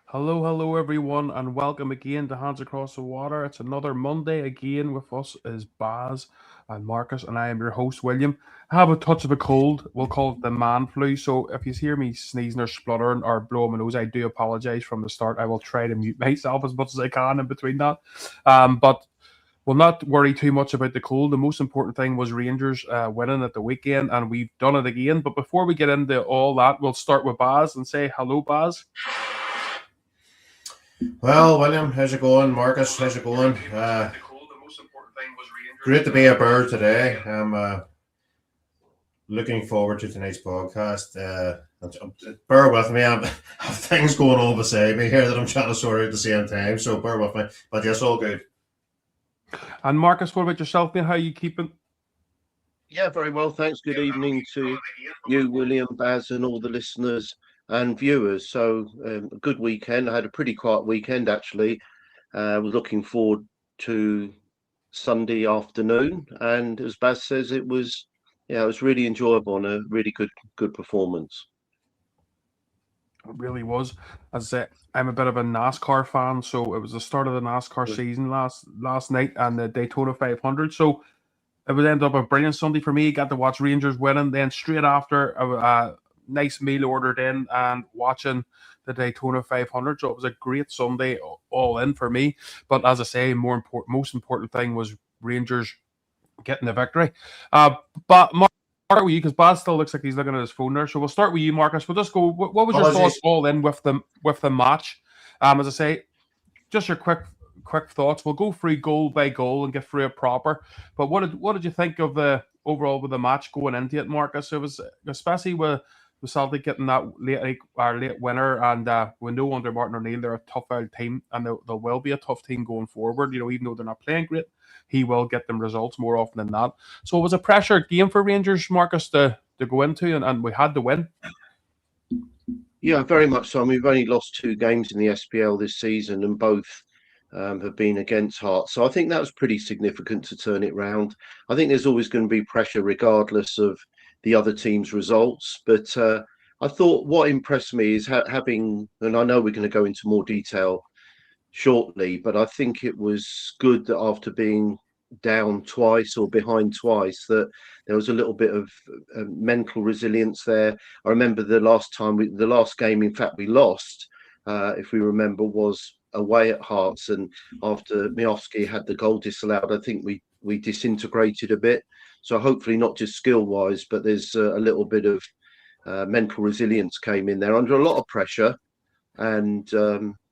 Hello, everyone, and welcome again to Hands Across the Water. It's another Monday again. With us is Baz and Marcus, and I am your host, William. I have a touch of a cold. We'll call it the man flu. So if you hear me sneezing or spluttering or blowing my nose, I do apologize from the start. I will try to mute myself as much as I can in between that. But we'll not worry too much about the cold. The most important thing was Rangers winning at the weekend, and we've done it again. But before we get into all that, we'll start with Baz and say hello, Baz. Well, William, how's it going? Marcus, how's it going? Great to be a bird today. I'm looking forward to tonight's podcast. Bear with me. I have things going on beside me here that I'm trying to sort out at the same time, so bear with me. But yes, all good. And Marcus, what about yourself, mate? How are you keeping? Yeah, very well. Thanks. Good evening to you, William, Baz, and all the listeners and viewers. So, a good weekend. I had a pretty quiet weekend, actually. Was looking forward to Sunday afternoon, and as Baz says, it was really enjoyable and a really good performance. It really was. As I say, I'm a bit of a NASCAR fan, so it was the start of the NASCAR season last night and the Daytona 500. So it would end up a brilliant Sunday for me. Got to watch Rangers winning. Then straight after, a nice meal ordered in and watching the Daytona 500. So it was a great Sunday all in for me. But as I say, most important thing was Rangers getting the victory. But Mark, start with you because Baz still looks like he's looking at his phone there. So we'll start with you, Marcus. We'll just go. What was your thoughts all in with the match? As I say, just your quick thoughts. We'll go through goal by goal and get through it proper. But what did you think of the overall with the match going into it, Marcus? It was especially with Celtic getting that late winner, and we know under Martin O'Neill they're a tough old team, and they will be a tough team going forward. You know, even though they're not playing great, he will get them results more often than not. So it was a pressure game for Rangers, Marcus, to go into, and we had to win. Yeah, very much so. I mean, we've only lost 2 games in the SPL this season, and both have been against Hearts. So I think that was pretty significant to turn it round. I think there's always going to be pressure regardless of the other team's results. But I thought what impressed me is having, and I know we're going to go into more detail shortly, but I think it was good that after being down twice or behind twice, that there was a little bit of mental resilience there. I remember the last game, in fact, we lost, if we remember, was away at Hearts, and after Miovski had the goal disallowed, I think we disintegrated a bit. So hopefully not just skill wise, but there's a little bit of mental resilience came in there under a lot of pressure, and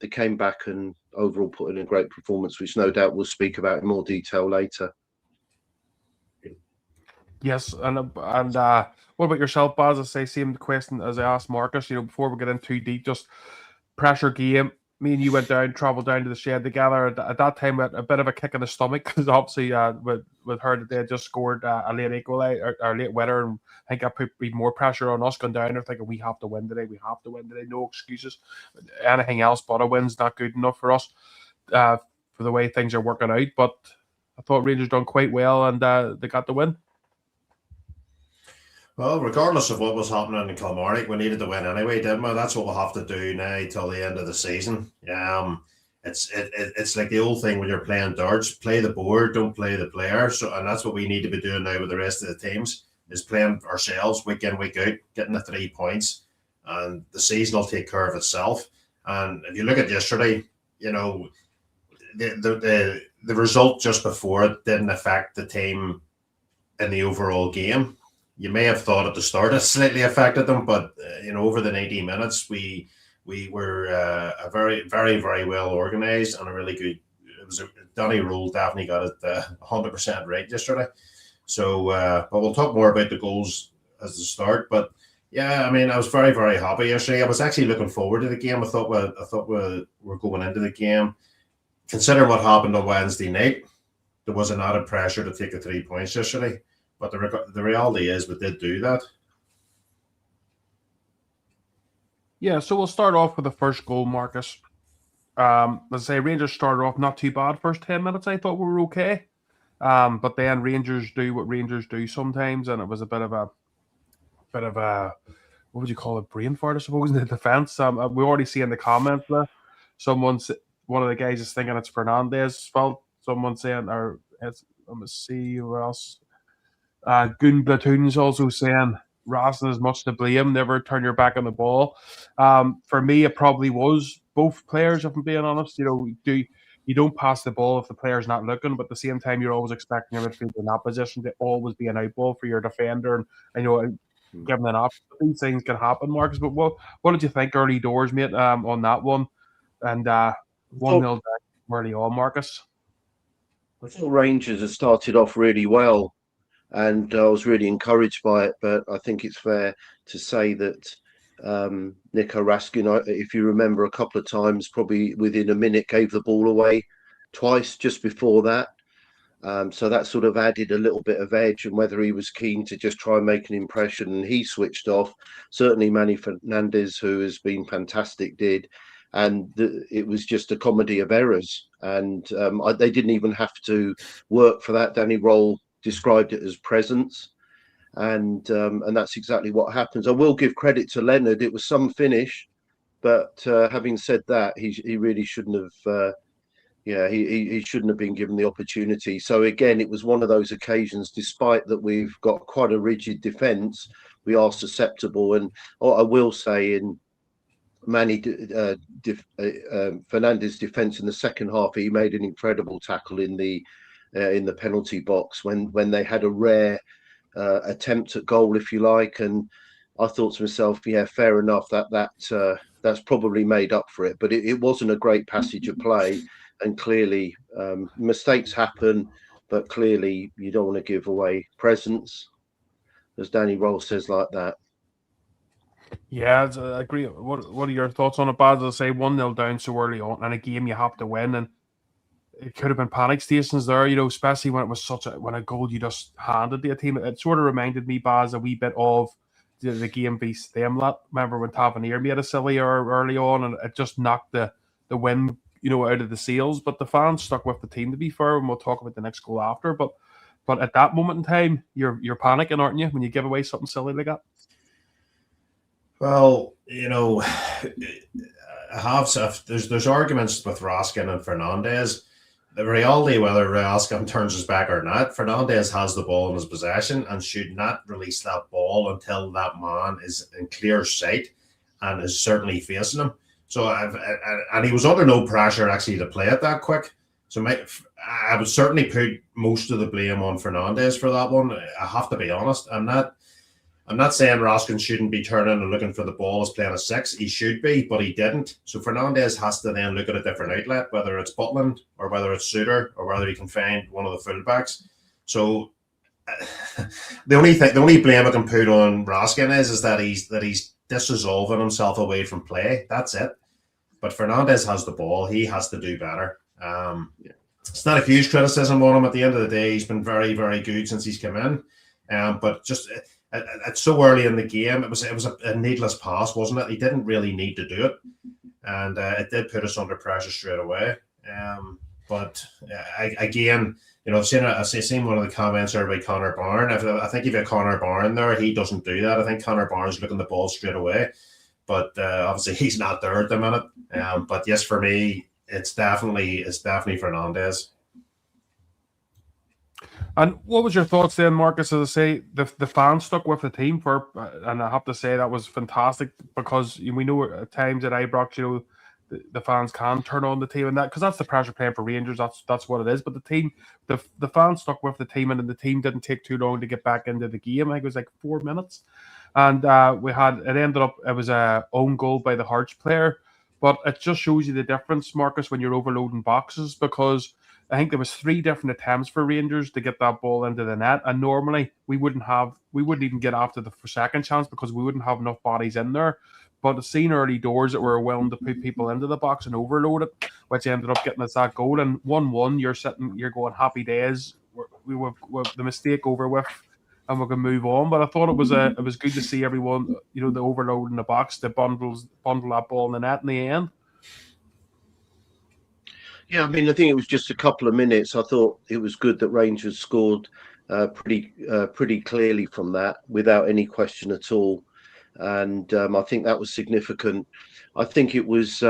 they came back and overall put in a great performance, which no doubt we'll speak about in more detail later. Yes, and what about yourself, Baz? I say same question as I asked Marcus. You know, before we get in too deep, just pressure game. Me and you traveled down to the shed together. At that time, we had a bit of a kick in the stomach because obviously with her that they had just scored a late equalizer or late winner, and I think that put even more pressure on us going down there thinking we have to win today. We have to win today. No excuses. Anything else but a win's not good enough for us for the way things are working out. But I thought Rangers done quite well and they got the win. Well, regardless of what was happening in Kilmarnock, we needed to win anyway, didn't we? That's what we'll have to do now till the end of the season. It's like the old thing when you're playing darts: play the board, don't play the player. So, and that's what we need to be doing now with the rest of the teams: is playing ourselves week in, week out, getting the 3 points, and the season will take care of itself. And if you look at yesterday, you know, the result just before it didn't affect the team in the overall game. You may have thought at the start it slightly affected them, but over the 90 minutes, we were a very, very, very well organised and a really good. Danny Rule definitely got it 100% right yesterday. So, but we'll talk more about the goals as the start. But yeah, I mean, I was very, very happy yesterday. I was actually looking forward to the game. I thought we were going into the game. Considering what happened on Wednesday night, there was an added pressure to take the 3 points yesterday. But the reality is we did do that. Yeah, so we'll start off with the first goal, Marcus. Let's say Rangers started off not too bad. First 10 minutes, I thought we were okay. But then Rangers do what Rangers do sometimes, and it was a bit of a what would you call it, brain fart, I suppose, in the defence. We already see in the comments there one of the guys is thinking it's Fernandez's fault. Someone's saying, or it's, let me see who else. Goon Platoon's also saying Rosson is much to blame. Never turn your back on the ball. For me, it probably was both players. If I'm being honest, you don't pass the ball if the player's not looking, but at the same time, you're always expecting your midfielder in that position to always be an out ball for your defender, and given an option. These things can happen, Marcus. But what did you think early doors, mate, on that one? And 1-0 down early on, Marcus. I thought Rangers had started off really well, and I was really encouraged by it. But I think it's fair to say that Nico Raskin, if you remember, a couple of times, probably within a minute, gave the ball away twice just before that. So that sort of added a little bit of edge, and whether he was keen to just try and make an impression, and he switched off. Certainly Manny Fernandez, who has been fantastic, did. And it was just a comedy of errors. And they didn't even have to work for that. Danny Roll described it as presence. And that's exactly what happens. I will give credit to Leonard. It was some finish. But having said that, he really shouldn't have... he shouldn't have been given the opportunity. So again, it was one of those occasions, despite that we've got quite a rigid defence, we are susceptible. And I will say in Manny Fernandez's defence in the second half, he made an incredible tackle in the penalty box when they had a rare attempt at goal, if you like. And I thought to myself, yeah, fair enough, that's probably made up for it. But it wasn't a great passage of play. And clearly, mistakes happen, but clearly you don't want to give away presence, as Danny Roll says, like that. Yeah, I agree. What are your thoughts on it, Baz? As I say, 1-0 down so early on, and a game you have to win, and it could have been panic stations there, especially when it was when a goal you just handed to a team. It sort of reminded me, Baz, a wee bit of the game v Stamlet. Remember when Tavernier made a silly error early on, and it just knocked the win, out of the sails. But the fans stuck with the team, to be fair, and we'll talk about the next goal after. But at that moment in time, you're panicking, aren't you, when you give away something silly like that? Well, there's arguments with Raskin and Fernandez. The reality, whether Raskin turns his back or not, Fernandez has the ball in his possession and should not release that ball until that man is in clear sight and is certainly facing him. So, and he was under no pressure actually to play it that quick. So I would certainly put most of the blame on Fernandez for that one. I have to be honest. I'm not saying Raskin shouldn't be turning and looking for the ball as playing a 6. He should be, but he didn't. So Fernandez has to then look at a different outlet, whether it's Butland or whether it's Suter or whether he can find one of the fullbacks. So the only blame I can put on Raskin is that he's disresolving himself away from play. That's it. But Fernandez has the ball. He has to do better. It's not a huge criticism on him. At the end of the day, he's been very, very good since he's come in. But just it's so early in the game, it was a needless pass, wasn't it? He didn't really need to do it, and it did put us under pressure straight away. But again, I've seen one of the comments there by Connor Barn. I think if you have Connor Barn there, he doesn't do that. I think Connor Barn's looking the ball straight away, but obviously he's not there at the minute. But yes, for me, it's definitely Fernandez. And what was your thoughts then, Marcus? As I say, the fans stuck with the team and I have to say that was fantastic, because we know at times at Ibrox, the fans can turn on the team, and that because that's the pressure playing for Rangers. That's what it is. But the team, the fans stuck with the team, and the team didn't take too long to get back into the game. I think it was like 4 minutes, and it was a own goal by the Hearts player. But it just shows you the difference, Marcus, when you're overloading boxes, because I think there was 3 different attempts for Rangers to get that ball into the net, and normally we wouldn't even get after the second chance because we wouldn't have enough bodies in there. But I've seen early doors that were willing to put people into the box and overload it, which ended up getting us that goal. And 1-1, you're going happy days. We were the mistake over with, and we can move on. But I thought it was good to see everyone, the overload in the box, the bundle that ball in the net in the end. Yeah, I mean, I think it was just a couple of minutes. I thought it was good that Rangers scored pretty clearly from that, without any question at all. and I think that was significant. I think it was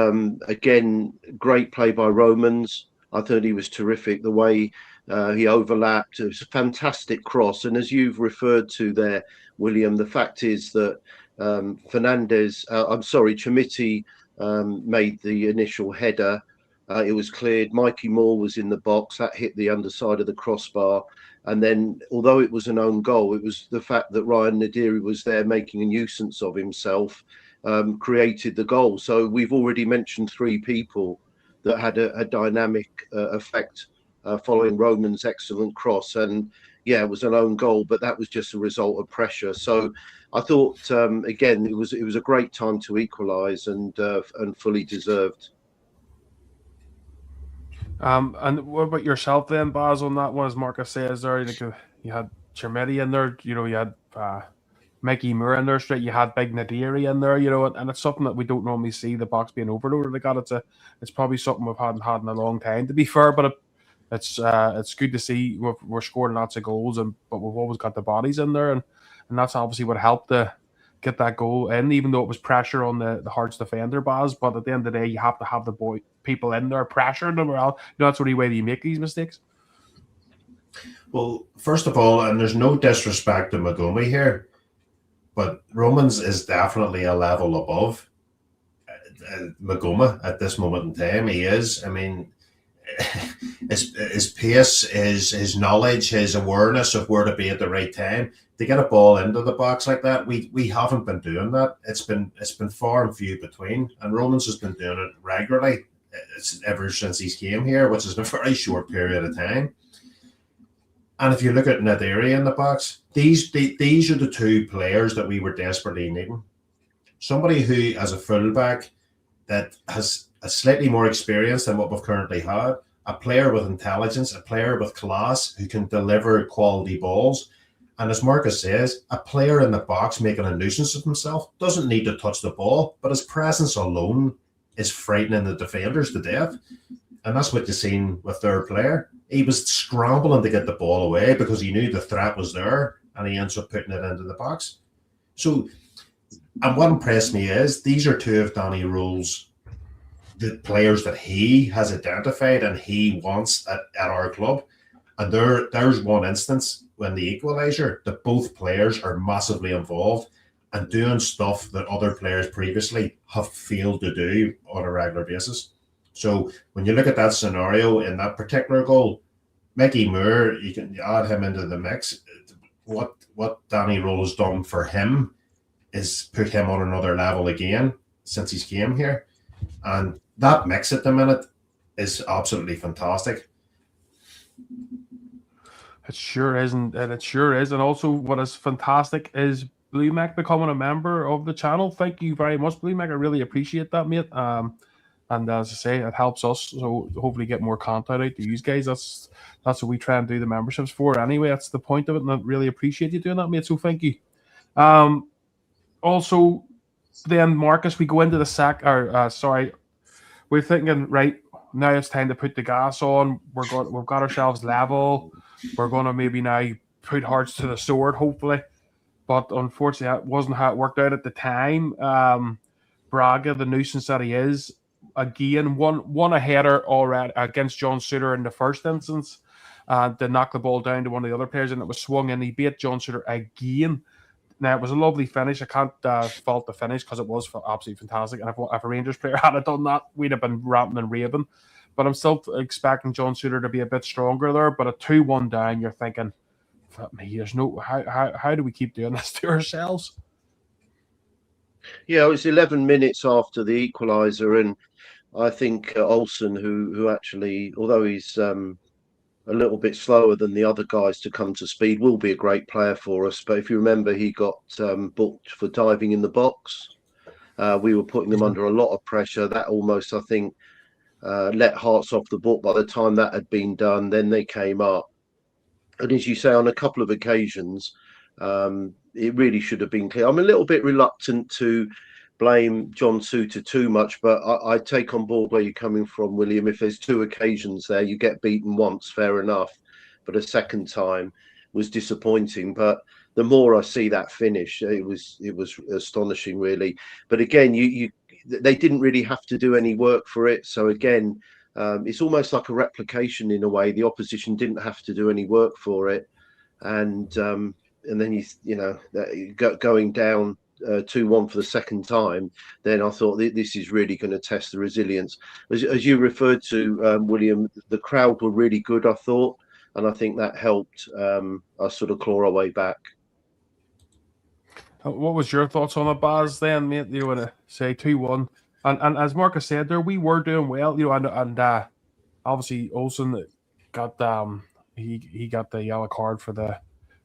again great play by Romans. I thought he was terrific. The way he overlapped, it was a fantastic cross. And as you've referred to there, William, the fact is that Chermiti made the initial header. It was cleared. Mikey Moore was in the box. That hit the underside of the crossbar. And then, although it was an own goal, it was the fact that Ryan Nadiri was there making a nuisance of himself, created the goal. So we've already mentioned three people that had a dynamic effect following Roman's excellent cross. And yeah, it was an own goal, but that was just a result of pressure. So I thought, again, it was a great time to equalise and fully deserved. And what about yourself then, Baz, on that one? As Marcus says there, like, you had Chermiti in there, you had Mikey Moore in there straight, you had Big Nadiri in there, and it's something that we don't normally see, the box being overloaded like that. It's probably something we've hadn't had in a long time, to be fair, but it's good to see we're scoring lots of goals, but we've always got the bodies in there, and that's obviously what helped to get that goal in, even though it was pressure on the Hearts defender, Baz. But at the end of the day, you have to have the people in there pressuring them, or else, that's the only way that you make these mistakes. Well, first of all, and there's no disrespect to Magumi here, but Romans is definitely a level above Magoma at this moment in time. He is. I mean, his pace, his knowledge, his awareness of where to be at the right time to get a ball into the box like that. We haven't been doing that. It's been far and few between, and Romans has been doing it regularly ever since he came here, which is in a very short period of time. And if you look at Nadiri in the box, these are the two players that we were desperately needing. Somebody who, as a fullback, that has a slightly more experience than what we've currently had, a player with intelligence, a player with class who can deliver quality balls. And as Marcus says, a player in the box making a nuisance of himself doesn't need to touch the ball, but his presence alone is frightening the defenders to death. And that's what you've seen with their player. He was scrambling to get the ball away because he knew the threat was there, and he ends up putting it into the box. So, and what impressed me is these are two of Danny Rowe's the players that he has identified and he wants at our club. And there's one instance when the equaliser that both players are massively involved and doing stuff that other players previously have failed to do on a regular basis. So when you look at that scenario in that particular goal, Mickey Moore, you can add him into the mix. What Danny Rowe has done for him is put him on another level again since he's came here. And that mix at the minute is absolutely fantastic. It sure is, and it sure is. And also what is fantastic is Blue Mac becoming a member of the channel. Thank you very much, Blue Mac. I really appreciate that, mate. And as I say, it helps us, so hopefully get more content out to you guys. That's what we try and do the memberships for. Anyway, that's the point of it, and I really appreciate you doing that, mate. So thank you. Also, then Marcus, we go into the we're thinking, right, now it's time to put the gas on. We've got ourselves level. We're going to maybe now put Hearts to the sword, hopefully. But unfortunately, that wasn't how it worked out at the time. Braga, the nuisance that he is, again, won a header already against John Suter in the first instance to knock the ball down to one of the other players, and it was swung in. He beat John Suter again. Now, it was a lovely finish. I can't fault the finish because it was absolutely fantastic. And if a Rangers player had done that, we'd have been ranting and raving. But I'm still expecting John Suter to be a bit stronger there. But a 2-1 down, you're thinking, there's no how do we keep doing this to ourselves? Yeah, it was 11 minutes after the equaliser, and I think Olsen, who actually, although he's a little bit slower than the other guys to come to speed, will be a great player for us. But if you remember, he got booked for diving in the box. We were putting them under a lot of pressure. That almost, I think, let Hearts off the book. By the time that had been done, then they came up. And as you say, on a couple of occasions, it really should have been clear. I'm a little bit reluctant to blame John Suter too much, but I take on board where you're coming from, William. If there's two occasions there, you get beaten once, fair enough, but a second time was disappointing. But the more I see that finish, it was astonishing, really. But again, they didn't really have to do any work for it. So again, it's almost like a replication in a way. The opposition didn't have to do any work for it, and then going down 2-1 for the second time, then I thought this is really going to test the resilience. As you referred to, William, the crowd were really good, I thought, and I think that helped us sort of claw our way back. What was your thoughts on it, Baz? Then, mate, you want to say 2-1, and as Marcus said, there we were doing well, and obviously Olsen got he got the yellow card for that,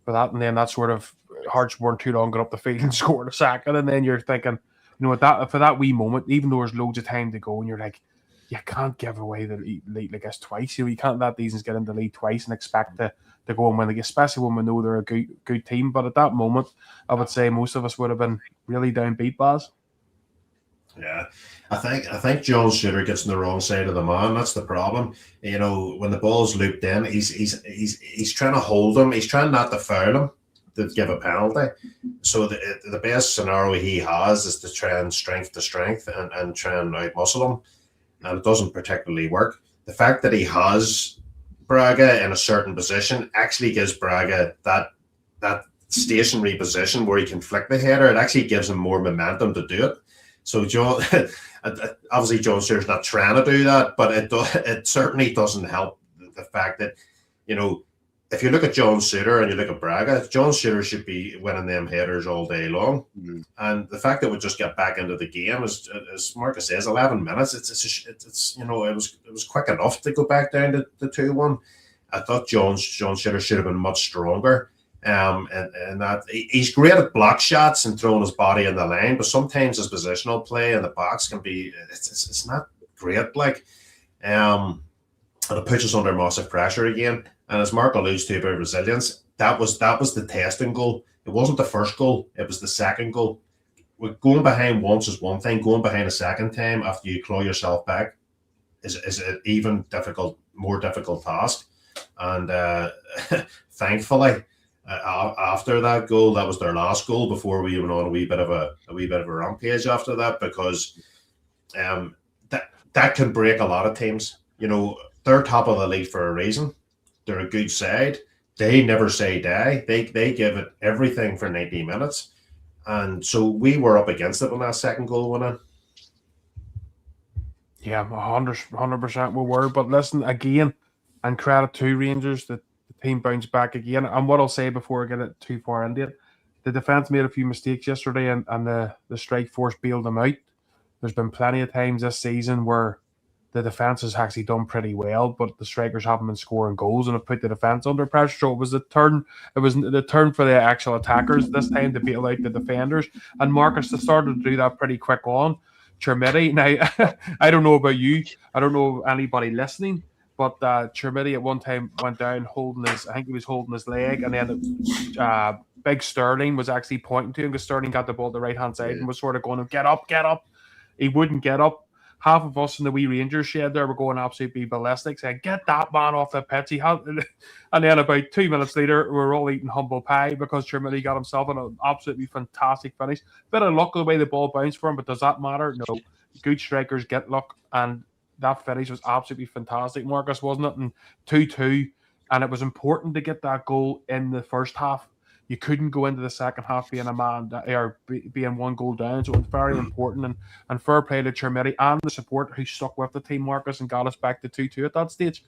and then that sort of Hearts weren't too long, got up the field and scored a second, and then you're thinking, at that for that wee moment, even though there's loads of time to go, and you're like, you can't give away the lead like this twice. You can't let these get into the lead twice and expect to go and win, especially when we know they're a good team. But at that moment, I would say most of us would have been really downbeat, Baz. Yeah, I think John Shooter gets on the wrong side of the man. That's the problem. When the ball's looped in, he's trying to hold him. He's trying not to foul him, to give a penalty. So the best scenario he has is to try and strength to strength and try and out-muscle him. And it doesn't particularly work. The fact that he has Braga in a certain position actually gives Braga that stationary position where he can flick the header. It actually gives him more momentum to do it. So John, obviously John Shearer's not trying to do that, but it certainly doesn't help the fact that, if you look at John Shooter and you look at Braga, John Shooter should be winning them headers all day long. Mm-hmm. And the fact that we just got back into the game, as Marcus says, 11 minutes. It's it was quick enough to go back down to 2-1. I thought John Shooter should have been much stronger. And that he's great at block shots and throwing his body in the line, but sometimes his positional play in the box can be it's not great. And it puts us under massive pressure again. And as Mark alludes to about resilience, that was the testing goal. It wasn't the first goal; it was the second goal. Going behind once is one thing. Going behind a second time after you claw yourself back is an even more difficult task. And thankfully, after that goal, that was their last goal before we went on a wee bit of a rampage after that, because that can break a lot of teams. They're top of the league for a reason. They're a good side. They never say die. They give it everything for 90 minutes. And so we were up against it when that second goal went in. Yeah, 100% we were. But listen, again, and credit to Rangers, that the team bounced back again. And what I'll say before I get it too far into it, the defence made a few mistakes yesterday, and the strike force bailed them out. There's been plenty of times this season where the defence has actually done pretty well, but the strikers haven't been scoring goals and have put the defence under pressure. So it was the turn for the actual attackers this time to bail out the defenders. And Marcus started to do that pretty quick on. Chermiti, now I don't know about you, I don't know anybody listening, but Chermiti at one time went down holding his leg, and then Big Sterling was actually pointing to him because Sterling got the ball to the right hand side and was sort of going, get up. He wouldn't get up. Half of us in the wee Rangers shed there were going absolutely ballistic, saying, get that man off the pitch. And then about 2 minutes later, we were all eating humble pie because Chermiti got himself an absolutely fantastic finish. Bit of luck the way the ball bounced for him, but does that matter? No. Good strikers get luck, and that finish was absolutely fantastic, Marcus, wasn't it? And 2-2, and it was important to get that goal in the first half. You couldn't go into the second half being being one goal down, so it was very important. And fair play to Chermiti and the support who stuck with the team, Marcus, and got us back to 2-2 at that stage.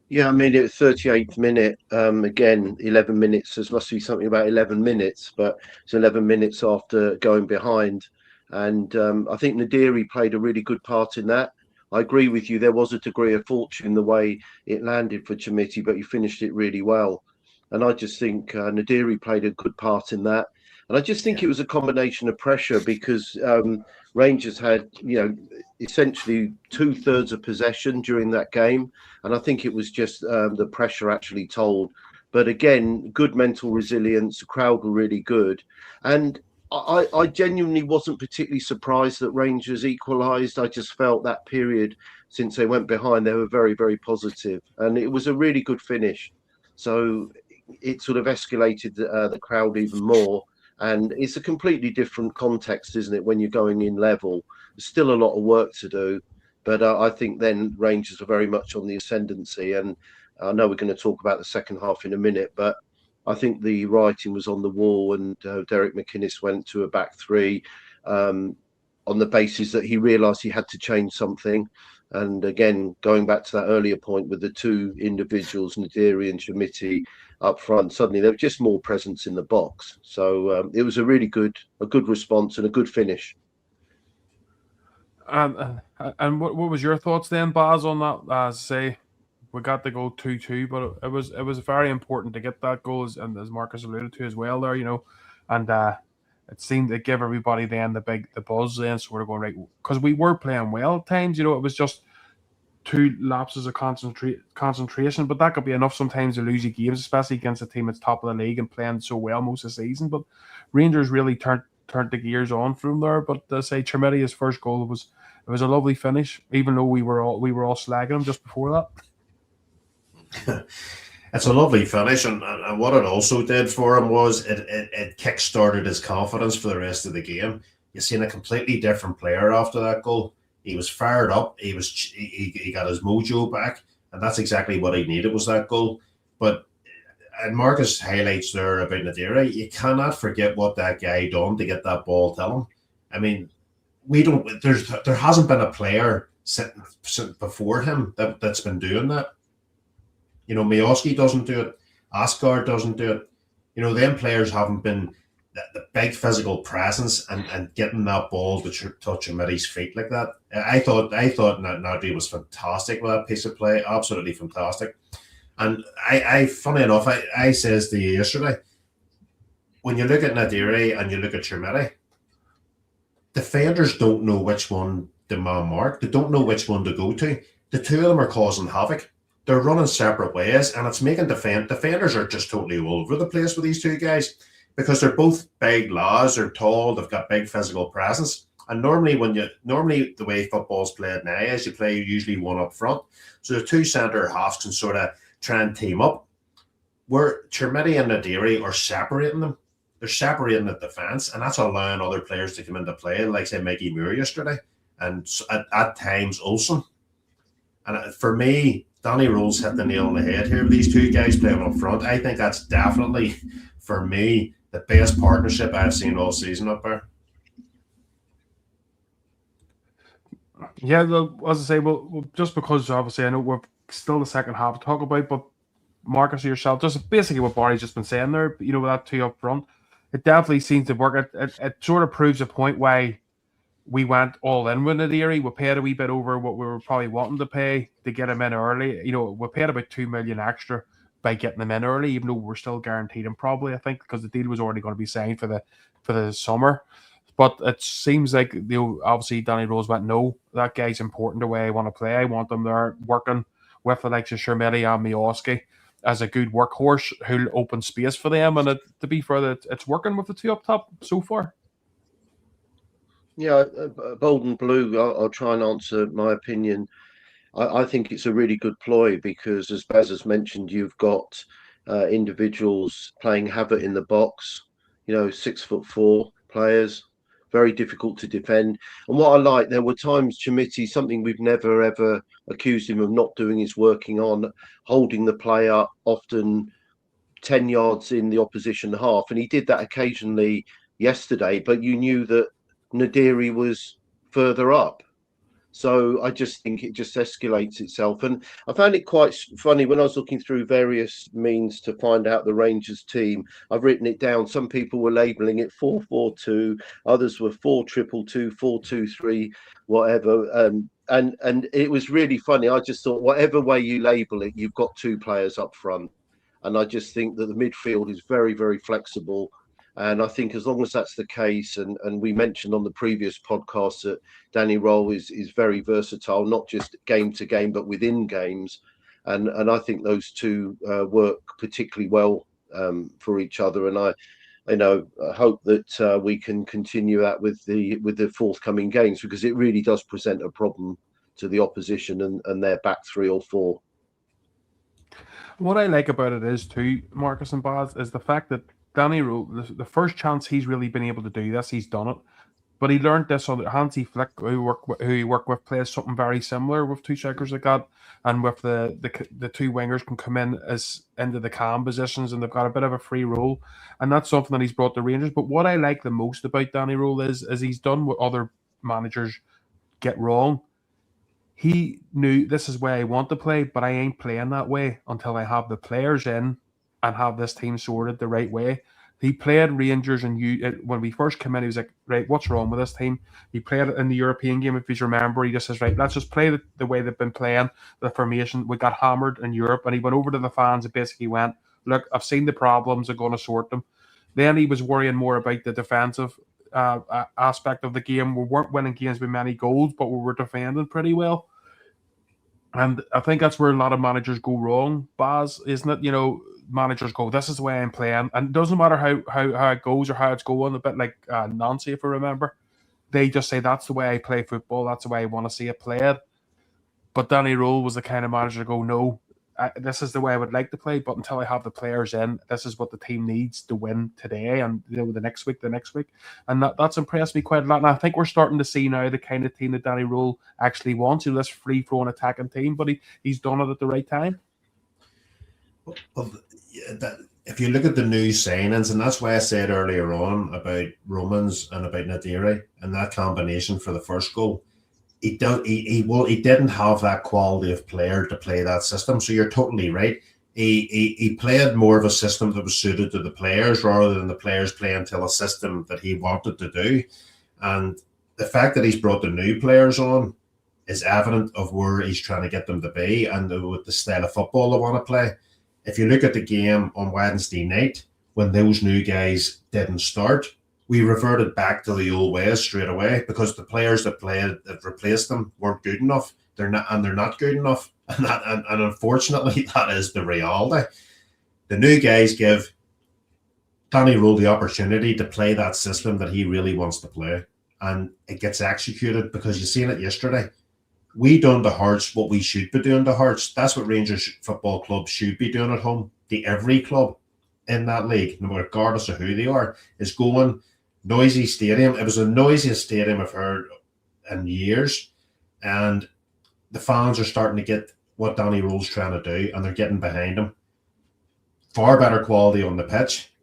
Yeah, I mean, it was 38th minute. Again, 11 minutes. There must be something about 11 minutes, but it's 11 minutes after going behind. And I think Nadiri played a really good part in that. I agree with you. There was a degree of fortune the way it landed for Chermiti, but he finished it really well. And I just think Nadiri played a good part in that. And I just think it was a combination of pressure because Rangers had, essentially 2/3 of possession during that game. And I think it was just the pressure actually told. But again, good mental resilience. The crowd were really good. And I genuinely wasn't particularly surprised that Rangers equalised. I just felt that period since they went behind, they were very, very positive. And it was a really good finish. So, it sort of escalated the crowd even more. And it's a completely different context, isn't it, when you're going in level? There's still a lot of work to do, but I think then Rangers are very much on the ascendancy. And I know we're going to talk about the second half in a minute, but I think the writing was on the wall, and Derek McInnes went to a back three on the basis that he realised he had to change something. And again, going back to that earlier point with the two individuals, Nadiri and Chermiti up front, suddenly there was just more presence in the box. So it was a good response and a good finish. And what was your thoughts then, Baz, on that? As say, we got the goal 2-2, but it was very important to get that goal, and as Marcus alluded to as well there, and it seemed to give everybody then the buzz then, sort of going right, because we were playing well at times. It was just 2 lapses of concentration, but that could be enough sometimes to lose you games, especially against a team that's top of the league and playing so well most of the season. But Rangers really turned the gears on from there. But to say Chermiti's first goal was a lovely finish, even though we were all slagging him just before that. It's a lovely finish, and what it also did for him was it kick-started his confidence for the rest of the game. You've seen a completely different player after that goal. He was fired up. He got his mojo back, and that's exactly what he needed, was that goal. But and Marcus highlights there about Nadiri. You cannot forget what that guy done to get that ball to him. I mean, there hasn't been a player sitting before him that's been doing that. Miowski doesn't do it. Asgard doesn't do it. Them players haven't been the big physical presence and getting that ball to touch Chermiti's feet like that. I thought Nadri was fantastic with that piece of play. Absolutely fantastic. And I funny enough, I says to you yesterday, when you look at Nadiri and you look at Chermiti, defenders don't know which one to man mark. They don't know which one to go to. The two of them are causing havoc. They're running separate ways, and it's making defenders are just totally all over the place with these two guys, because they're both big lads, they're tall, they've got big physical presence. And normally the way football's played now is you play usually one up front. So the two centre halves can sort of try and team up. Where Chermiti and Nadiri are separating them. They're separating the defence, and that's allowing other players to come into play, like say Mikey Moore yesterday, and at times Olsen. And for me, Danny Rose hit the nail on the head here with these two guys playing up front. I think that's definitely, for me, the best partnership I've seen all season up there. Yeah, well, as I say, well, just because obviously I know we're still the second half to talk about, but Marcus, yourself, just basically what Barry's just been saying there, with that two up front, it definitely seems to work. It sort of proves a point why we went all in with Nadiri. We paid a wee bit over what we were probably wanting to pay to get him in early. We paid about $2 million extra by getting him in early, even though we're still guaranteed him probably, I think, because the deal was already going to be signed for the summer. But it seems like obviously Danny Rose went, no, that guy's important the way I want to play. I want them there working with the likes of Chermiti and Miowski as a good workhorse who'll open space for them. And to be fair, it's working with the two up top so far. Yeah, Bold and Blue, I'll try and answer my opinion. I think it's a really good ploy because, as Baz has mentioned, you've got individuals playing havoc in the box, 6'4" players, very difficult to defend. And what I like, there were times Chermiti, something we've never ever accused him of not doing, is working on holding the play up, often 10 yards in the opposition half. And he did that occasionally yesterday, but you knew that Nadiri was further up. So I just think it just escalates itself. And I found it quite funny when I was looking through various means to find out the Rangers team. I've written it down. Some people were labelling it 4-4-2, others were 4-2-2-2, 4-2-3, whatever. And it was really funny. I just thought, whatever way you label it, you've got two players up front. And I just think that the midfield is very, very flexible. And I think as long as that's the case, and we mentioned on the previous podcast that Danny Rowe is very versatile, not just game to game, but within games. And I think those two work particularly well for each other. And I hope that we can continue that with the forthcoming games, because it really does present a problem to the opposition and their back three or four. What I like about it is too, Marcus and Baz, is the fact that Danny Rule, the first chance he's really been able to do this, he's done it. But he learned this on Hansi Flick, who he worked with, plays something very similar with two strikers like that, and with the two wingers can come in as into the cam positions, and they've got a bit of a free role, and that's something that he's brought to Rangers. But what I like the most about Danny Rule is he's done what other managers get wrong. He knew this is where I want to play, but I ain't playing that way until I have the players in and have this team sorted the right way. He played Rangers, and when we first came in, he was like, right, what's wrong with this team? He played it in the European game, if you remember. He just says, right, let's just play the way they've been playing, the formation. We got hammered in Europe, and he went over to the fans and basically went, look, I've seen the problems, I'm going to sort them. Then he was worrying more about the defensive aspect of the game. We weren't winning games with many goals, but we were defending pretty well. And I think that's where a lot of managers go wrong, Baz, isn't it? You know, managers go, this is the way I'm playing. And it doesn't matter how it goes or how it's going, a bit like Nancy, if I remember. They just say, that's the way I play football. That's the way I want to see it played. But Danny Rule was the kind of manager to go, no, this is the way I would like to play. But until I have the players in, this is what the team needs to win today and the next week. And that's impressed me quite a lot. And I think we're starting to see now the kind of team that Danny Rule actually wants. This free-flowing attacking team, but he's done it at the right time. Well, if you look at the new signings, and that's why I said earlier on about Romans and about Nadiri and that combination for the first goal, he didn't have that quality of player to play that system. So you're totally right. He played more of a system that was suited to the players rather than the players playing to a system that he wanted to do. And the fact that he's brought the new players on is evident of where he's trying to get them to be and with the style of football they want to play. If you look at the game on Wednesday night, when those new guys didn't start, we reverted back to the old ways straight away because the players that replaced them weren't good enough. They're not good enough, and unfortunately, that is the reality. The new guys give Danny Rule the opportunity to play that system that he really wants to play, and it gets executed because you've seen it yesterday. We done to Hearts what we should be doing to Hearts. That's what Rangers Football Club should be doing at home. Every club in that league, regardless of who they are, is going noisy stadium. It was the noisiest stadium I've heard in years, and the fans are starting to get what Danny Rule's trying to do, and they're getting behind him. Far better quality on the pitch,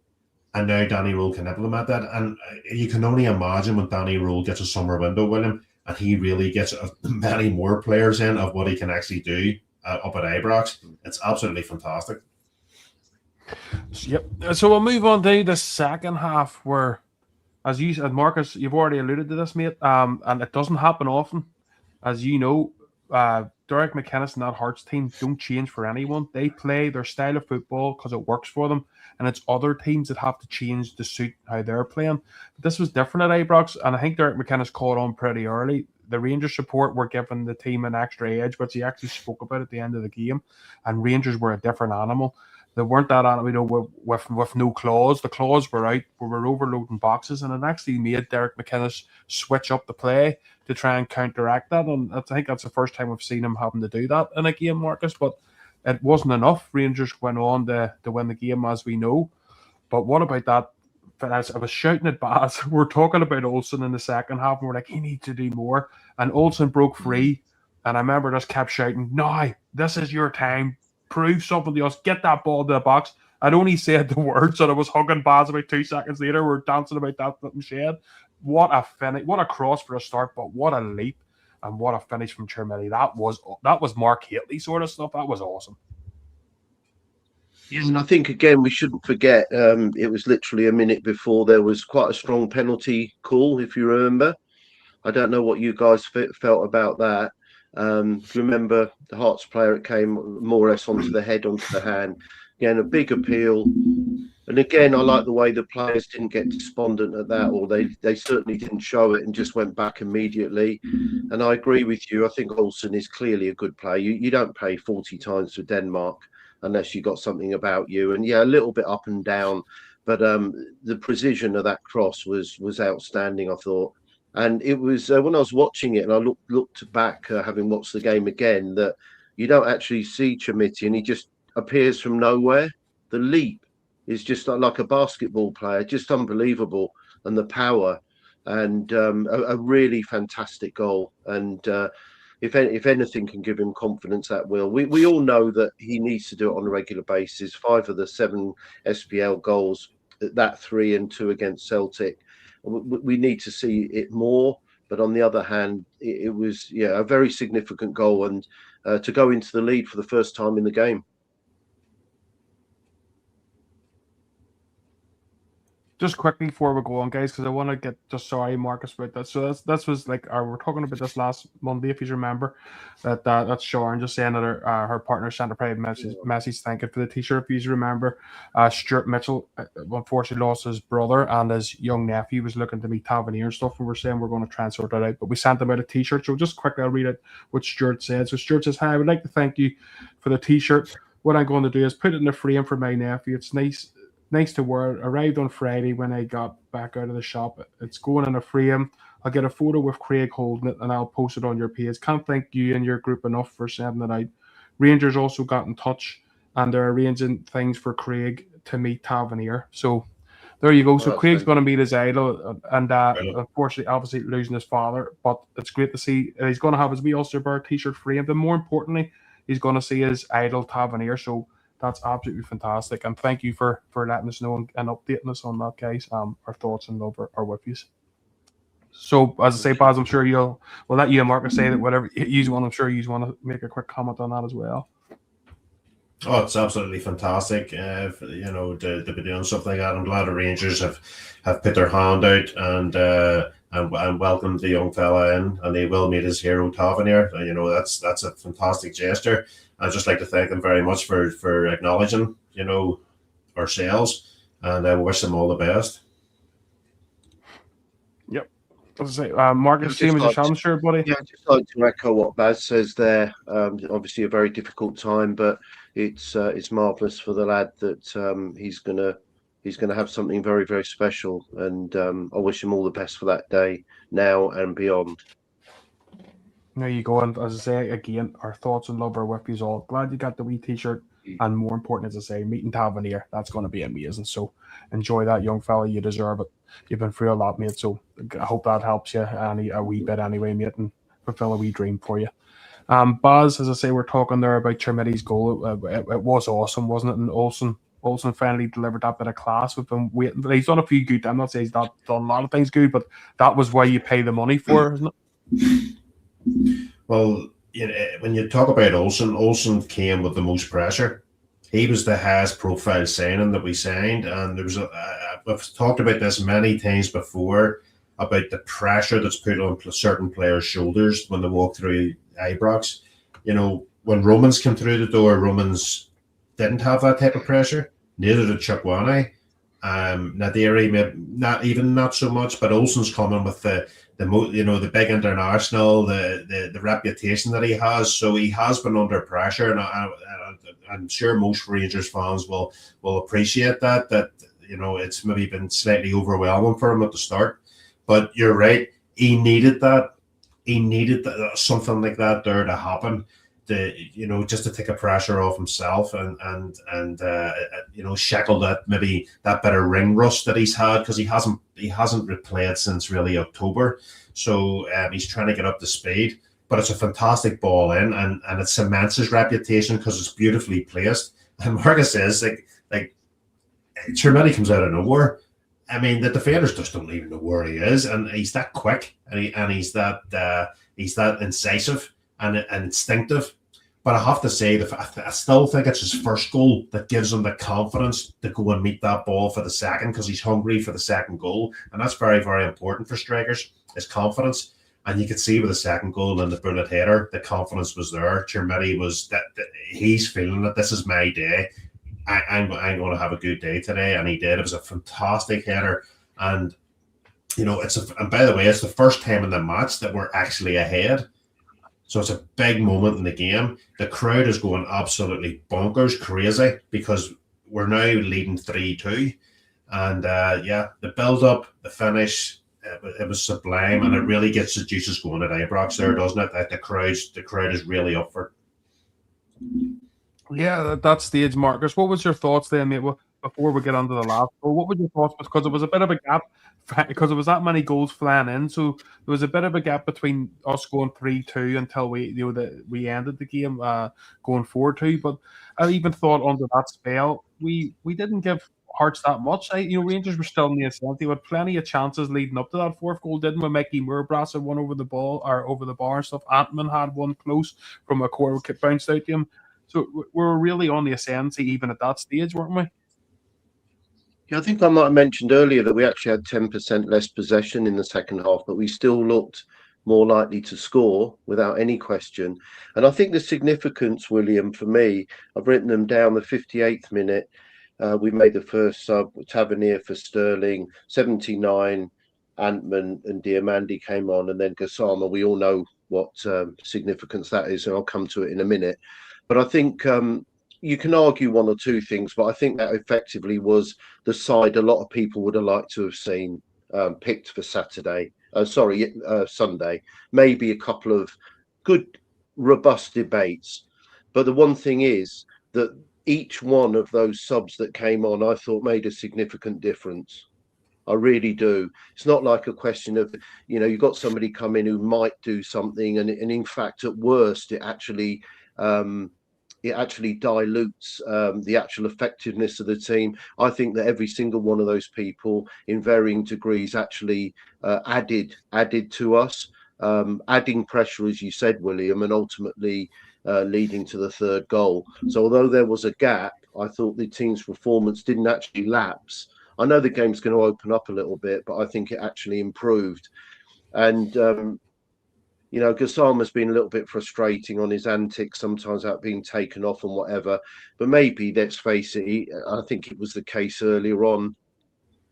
and now Danny Rule can implement that. And you can only imagine when Danny Rule gets a summer window with him, and he really gets many more players in of what he can actually do up at Ibrox. It's absolutely fantastic. Yep. So we'll move on to the second half where, as you said, Marcus, you've already alluded to this, mate, and it doesn't happen often. As you know, Derek McInnes and that Hearts team don't change for anyone. They play their style of football because it works for them, and it's other teams that have to change to suit how they're playing. But this was different at Ibrox, and I think Derek McInnes caught on pretty early. The Rangers support were giving the team an extra edge, which he actually spoke about at the end of the game, and Rangers were a different animal. They weren't that animal, with no claws. The claws were out. We were overloading boxes, and it actually made Derek McInnes switch up the play to try and counteract that. And I think that's the first time we've seen him having to do that in a game, Marcus. But it wasn't enough. Rangers went on to win the game, as we know. But what about that? As I was shouting at Baz, we're talking about Olsen in the second half, and we're like, he needs to do more. And Olsen broke free, and I remember just kept shouting, "No, this is your time. Prove something to us. Get that ball to the box." I'd only said the words, and I was hugging Baz about 2 seconds later. We're dancing about that little shed. What a finish! What a cross for a start, but what a leap and what a finish from Chermiti. That was Mark Hateley sort of stuff. That was awesome. Yeah, and I think again we shouldn't forget it was literally a minute before there was quite a strong penalty call, if you remember. I don't know what you guys felt about that. Remember the Hearts player, it came more or less onto the head, onto the hand. Again, a big appeal. And again, I like the way the players didn't get despondent at that, or they certainly didn't show it and just went back immediately. And I agree with you. I think Olsen is clearly a good player. You don't pay 40 times for Denmark unless you got something about you. And yeah, a little bit up and down, but the precision of that cross was outstanding, I thought. And it was when I was watching it and I looked back, having watched the game again, that you don't actually see Chermiti, and he just appears from nowhere. The leap is just like a basketball player, just unbelievable, and the power, and a really fantastic goal. And if anything can give him confidence, that will. We all know that he needs to do it on a regular basis. 5 of the 7 SPL goals, that 3 and 2 against Celtic, we need to see it more. But on the other hand, it was a very significant goal, and to go into the lead for the first time in the game. Just quickly before we go on, guys, because I want to get just sorry, Marcus, about that. So that was like we're talking about this last Monday, if you remember, that's Sharon just saying that her partner sent a private message thanking for the T-shirt. If you remember, Stuart Mitchell unfortunately lost his brother, and his young nephew was looking to meet Tavernier and stuff, and we're saying we're going to try and sort that out. But we sent them out a T-shirt. So just quickly, I'll read it what Stuart said. So Stuart says, "Hi, I would like to thank you for the T-shirt. What I'm going to do is put it in a frame for my nephew. It's nice to wear. It arrived on Friday when I got back out of the shop. It's going in a frame. I'll get a photo with Craig holding it, and I'll post it on your page. Can't thank you and your group enough for sending it out." Rangers also got in touch, and they're arranging things for Craig to meet Tavernier. So there you go. So Craig's going to meet his idol, and unfortunately, obviously losing his father. But it's great to see he's going to have his wee Ulster Bear T-shirt framed, and more importantly, he's going to see his idol Tavernier. So that's absolutely fantastic, and thank you for letting us know and updating us on that, guys. Our thoughts and love are with you. So, as I say, Baz, I'm sure we'll let you and Marcus say that whatever you want. I'm sure you want to make a quick comment on that as well. Oh, it's absolutely fantastic. To be doing something like that. I'm glad the Rangers have put their hand out and welcomed the young fella in, and they will meet his hero Tavernier. That's a fantastic gesture. I'd just like to thank them very much for acknowledging, ourselves, and I wish them all the best. Yep. As I say, Marcus, same as yourself, I'm sure, buddy. Yeah, I'd just like to echo what Baz says there. Obviously, a very difficult time, but it's marvellous for the lad that he's gonna have something very, very special, and I wish him all the best for that day now and beyond. There you go. And as I say again, our thoughts and love are with you all. Glad you got the wee T-shirt, and more important, as I say, meeting Tavernier. That's going to be amazing. So enjoy that, young fella. You deserve it. You've been through a lot, mate. So I hope that helps you a wee bit anyway, mate, and fulfill a wee dream for you. Baz, as I say, we're talking there about Chermiti's goal. It was awesome, wasn't it? And Olsen finally delivered that bit of class. We've been waiting. He's done a few good. I'm not saying he's not done a lot of things good, but that was why you pay the money for, isn't it? Well, when you talk about Olsen came with the most pressure. He was the highest profile signing that we signed, and there was I've talked about this many times before about the pressure that's put on certain players' shoulders when they walk through Ibrox. When Romans came through the door, Romans didn't have that type of pressure. Neither did Chukwane. Nadiri, not so much, but Olsen's coming with the big international, the reputation that he has. So he has been under pressure, and I'm sure most Rangers fans will appreciate that it's maybe been slightly overwhelming for him at the start. But you're right, he needed that. He needed something like that there to happen. Just to take a pressure off himself and shackle that bit of ring rust that he's had, because he hasn't replayed since really October. So he's trying to get up to speed. But it's a fantastic ball in, and it cements his reputation because it's beautifully placed. And Marcus says like Chermiti comes out of nowhere. I mean, the defenders just don't even know where he is, and he's that quick, and he's that incisive and instinctive. But I have to say, I still think it's his first goal that gives him the confidence to go and meet that ball for the second, because he's hungry for the second goal. And that's very, very important for strikers, is confidence. And you could see with the second goal and the bullet header, the confidence was there. Chermiti was that he's feeling that this is my day. I'm going to have a good day today. And he did. It was a fantastic header. And, and by the way, it's the first time in the match that we're actually ahead. So it's a big moment in the game. The crowd is going absolutely bonkers, crazy, because we're now leading 3-2. And the build-up, the finish, it was sublime, and it really gets the juices going at Ibrox there, doesn't it? That the crowd is really up for it. Yeah, at that stage, Marcus, what was your thoughts then, mate? Before we get on to the last goal, what were your thoughts? Because it was a bit of a gap, because it was that many goals flying in, so there was a bit of a gap between us going 3-2 until we ended the game going 4-2. But I even thought under that spell, we didn't give Hearts that much. Rangers were still in the ascent. They had plenty of chances leading up to that fourth goal, didn't we? Mickey Moore brassed one over the ball or over the bar and stuff. Antman had one close from a corner kick bounced out to him. So we're really on the ascendancy even at that stage, weren't we? Yeah, I think I might have mentioned earlier that we actually had 10% less possession in the second half, but we still looked more likely to score without any question. And I think the significance, William, for me, I've written them down. The 58th minute, we made the first sub, Tavernier for Sterling, 79, Antman and Diamandi came on, and then Gassama. We all know what significance that is, and I'll come to it in a minute. But I think you can argue one or two things, but I think that effectively was the side a lot of people would have liked to have seen picked for Sunday. Maybe a couple of good, robust debates. But the one thing is that each one of those subs that came on, I thought made a significant difference. I really do. It's not like a question of, you've got somebody come in who might do something, and in fact, at worst, it actually dilutes the actual effectiveness of the team. I think that every single one of those people, in varying degrees, actually added to us, adding pressure, as you said, William, and ultimately leading to the third goal. So although there was a gap, I thought the team's performance didn't actually lapse. I know the game's going to open up a little bit, but I think it actually improved. And Gassama's been a little bit frustrating on his antics, sometimes out being taken off and whatever. But maybe, let's face it, I think it was the case earlier on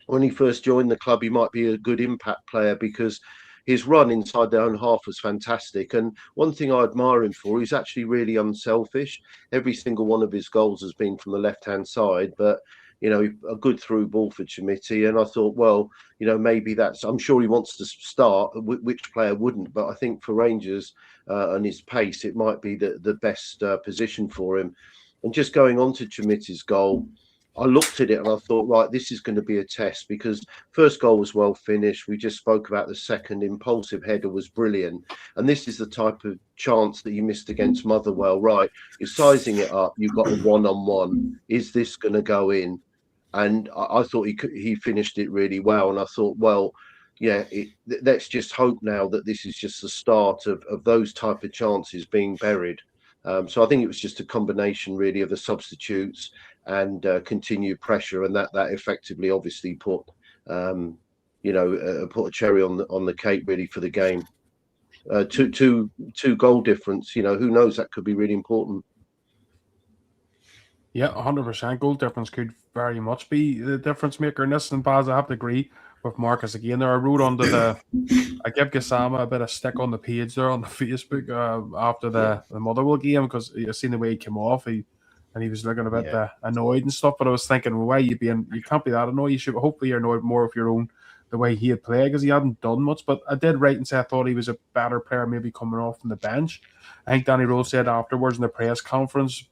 when he first joined the club. He might be a good impact player because his run inside their own half was fantastic. And one thing I admire him for, he's actually really unselfish. Every single one of his goals has been from the left-hand side, but a good through ball for Chermiti. And I thought, well, maybe I'm sure he wants to start. Which player wouldn't? But I think for Rangers and his pace, it might be the best position for him. And just going on to Chermiti's goal, I looked at it and I thought, right, this is going to be a test, because first goal was well finished. We just spoke about the second. Impulsive header was brilliant. And this is the type of chance that you missed against Motherwell, right? You're sizing it up. You've got a one-on-one. Is this going to go in? And I thought he finished it really well. And I thought, well, yeah, let's just hope now that this is just the start of those type of chances being buried. So I think it was just a combination really of the substitutes and continued pressure, and that effectively obviously put put a cherry on the cake really for the game. Two goal difference. Who knows? That could be really important. Yeah, 100%. Goal difference could very much be the difference maker in this. And Baz, I have to agree with Marcus again. There, I wrote I give Gassama a bit of stick on the page there on the Facebook after the Motherwell game, because I seen the way he came off. He was looking a bit annoyed and stuff. But I was thinking, well, why you can't be that annoyed. You should hopefully you're annoyed more of your own the way he had played, because he hadn't done much. But I did write and say I thought he was a better player, maybe coming off from the bench. I think Danny Rose said afterwards in the press conference,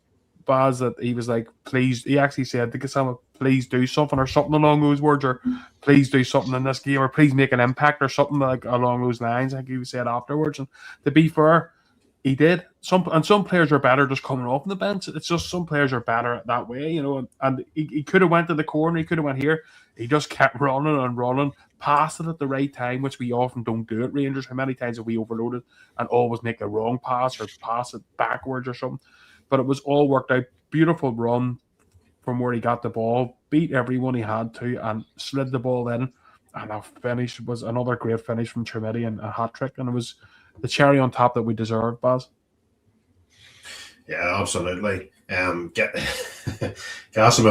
Baz, that he was like, please, he actually said to Gassama, please do something or something along those words, or please do something in this game, or please make an impact or something like along those lines. I think he said afterwards. And to be fair, he did. Some players are better just coming off the bench. It's just some players are better that way, and he could have went to the corner, he could have went here. He just kept running and running, passed it at the right time, which we often don't do at Rangers. How many times have we overloaded and always make the wrong pass or pass it backwards or something? But it was all worked out. Beautiful run from where he got the ball, beat everyone he had to, and slid the ball in. And our finish was another great finish from Chermiti and a hat-trick. And it was the cherry on top that we deserved, Baz. Yeah, absolutely. Gassama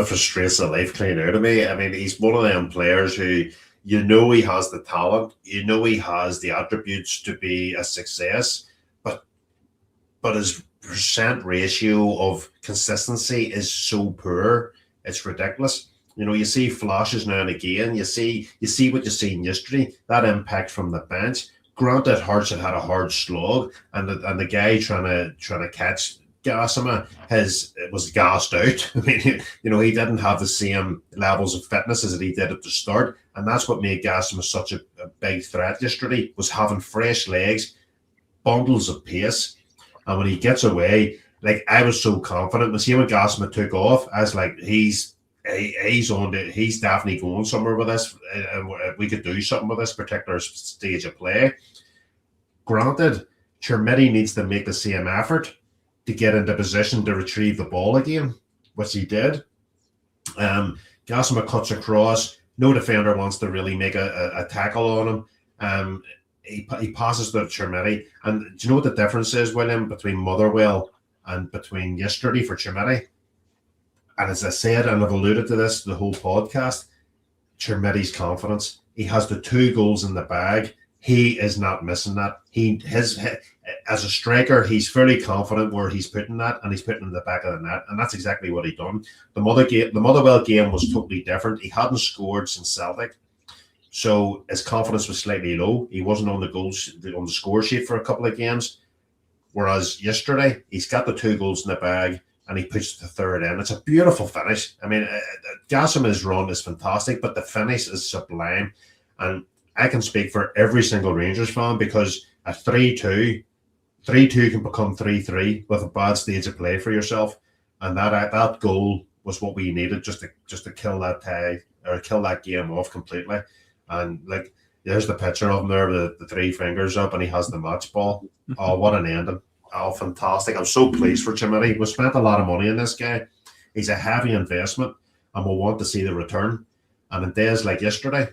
frustrates the life clean out of me. I mean, he's one of them players who he has the talent, he has the attributes to be a success, but his percent ratio of consistency is so poor, it's ridiculous. You see flashes now and again. You see what you seen yesterday, that impact from the bench. Granted, Hearts had a hard slog, and the guy trying to catch Gassama was gassed out. I mean, he didn't have the same levels of fitness as he did at the start, and that's what made Gassama such a big threat yesterday, was having fresh legs, bundles of pace, and when he gets away, like, I was so confident. When Gassama took off, I was like, he's on it. He's definitely going somewhere with this. We could do something with this particular stage of play. Granted, Chermiti needs to make the same effort to get into position to retrieve the ball again, which he did. Gassama cuts across. No defender wants to really make a tackle on him. He passes to Chermiti. And do you know what the difference is, William, between Motherwell and between yesterday for Chermiti? And as I said, and I've alluded to this the whole podcast, Chermiti's confidence. He has the 2 goals in the bag. He is not missing that. As a striker, he's fairly confident where he's putting that, and he's putting it in the back of the net, and that's exactly what he done. The Motherwell game was totally different. He hadn't scored since Celtic, so his confidence was slightly low. He wasn't on the score sheet for a couple of games, whereas yesterday he's got the 2 goals in the bag, and he puts the 3rd in. It's a beautiful finish. I mean, Gassama's run is fantastic, but the finish is sublime, and I can speak for every single Rangers fan, because a 3-2 can become 3-3 with a bad stage of play for yourself, and that goal was what we needed just to kill that tie, or kill that game off completely. And like, there's the picture of him there with the 3 fingers up, and he has the match ball. Oh, what an ending! Oh, fantastic! I'm so pleased for Chermiti. We spent a lot of money on this guy. He's a heavy investment, and we'll want to see the return. And in days like yesterday,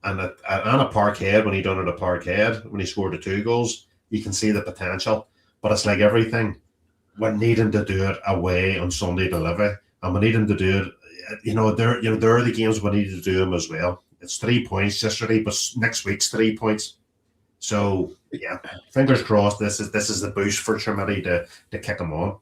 and at a Parkhead, when he done it at Parkhead, when he scored the 2 goals, you can see the potential. But it's like everything, we're needing to do it away on Sunday to Livy, and we need him to do it. There are the games we need to do them as well. It's 3 points yesterday, but next week's 3 points. So yeah, fingers crossed. This is the boost for Chermiti to kick him on.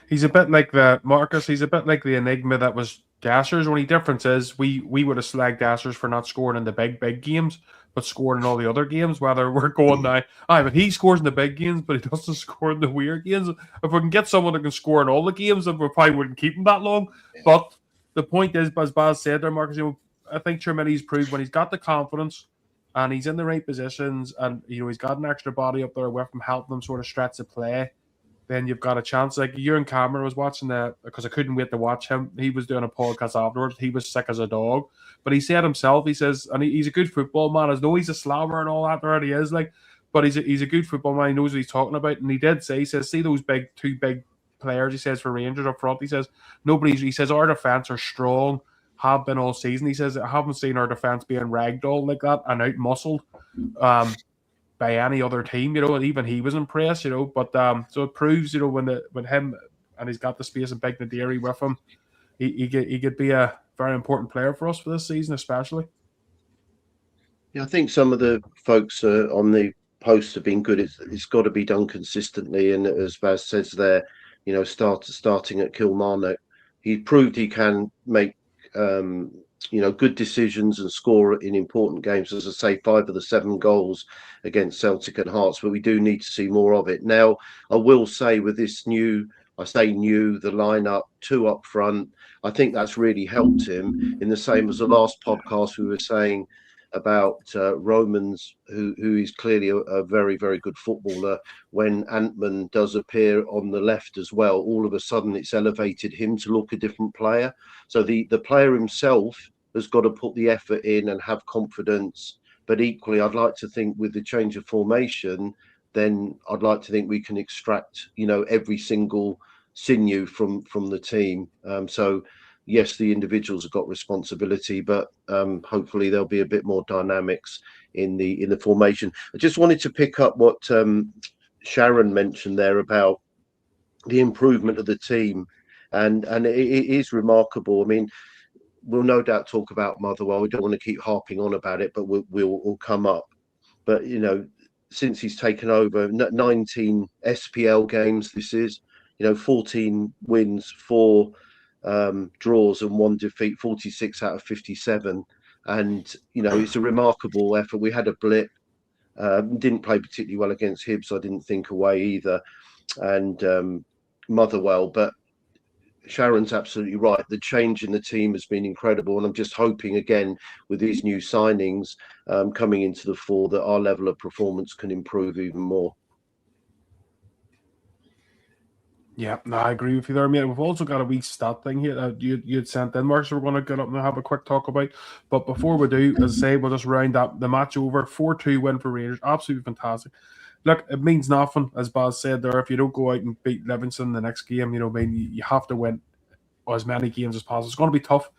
He's a bit like the Marcus. He's a bit like the enigma that was Gassers. Only difference is we would have slagged Gassers for not scoring in the big games, but scoring in all the other games. Whether we're going now, but he scores in the big games, but he doesn't score in the weird games. If we can get someone that can score in all the games, then we probably wouldn't keep him that long. Yeah. But the point is, as Baz said there, Marcus, I think Chermiti's proved when he's got the confidence and he's in the right positions, and he's got an extra body up there with him, helping him sort of stretch the play, then you've got a chance. Like Ewan Cameron was watching that, because I couldn't wait to watch him. He was doing a podcast afterwards. He was sick as a dog, but he said himself, he says, and he's a good football man. I know he's a slobber and all that, there he is, like, but he's a good football man. He knows what he's talking about, and he did say, he says, see those 2 big players, he says, for Rangers up front, he says, he says, our defence are strong, have been all season. He says, I haven't seen our defence being ragdolled like that and out-muscled by any other team, even he was impressed, but so it proves, when him, and he's got the space and Big Nadiri with him, he could be a very important player for us for this season, especially. Yeah, I think some of the folks on the posts have been good. It's got to be done consistently, and as Baz says there, starting at Kilmarnock, he proved he can make good decisions and score in important games. As I say, 5 of the 7 goals against Celtic and Hearts, but we do need to see more of it. Now, I will say with this the lineup, 2 up front, I think that's really helped him, in the same as the last podcast we were saying about Romans, who is clearly a very, very good footballer. When Antman does appear on the left as well, all of a sudden it's elevated him to look a different player. So the player himself has got to put the effort in and have confidence. But equally, I'd like to think with the change of formation, then I'd like to think we can extract, every single sinew from the team. So yes, the individuals have got responsibility, but hopefully there'll be a bit more dynamics in the formation. I just wanted to pick up what Sharon mentioned there about the improvement of the team, and it is remarkable. I mean, we'll no doubt talk about Motherwell. We don't want to keep harping on about it, but we'll come up. But since he's taken over, 19 SPL games, this is 14 wins, 4 draws and 1 defeat, 46 out of 57, and it's a remarkable effort. We had a blip, didn't play particularly well against Hibs, I didn't think, away either, Motherwell. But Sharon's absolutely right. The change in the team has been incredible, and I'm just hoping again with these new signings coming into the fore that our level of performance can improve even more. Yeah, no, I agree with you there, mate. We've also got a wee stat thing here that you'd sent in, Mark, so we're going to get up and have a quick talk about. But before we do, as I say, we'll just round up the match over. 4-2 win for Rangers. Absolutely fantastic. Look, it means nothing, as Baz said there. If you don't go out and beat Livingston the next game, you have to win as many games as possible. It's going to be tough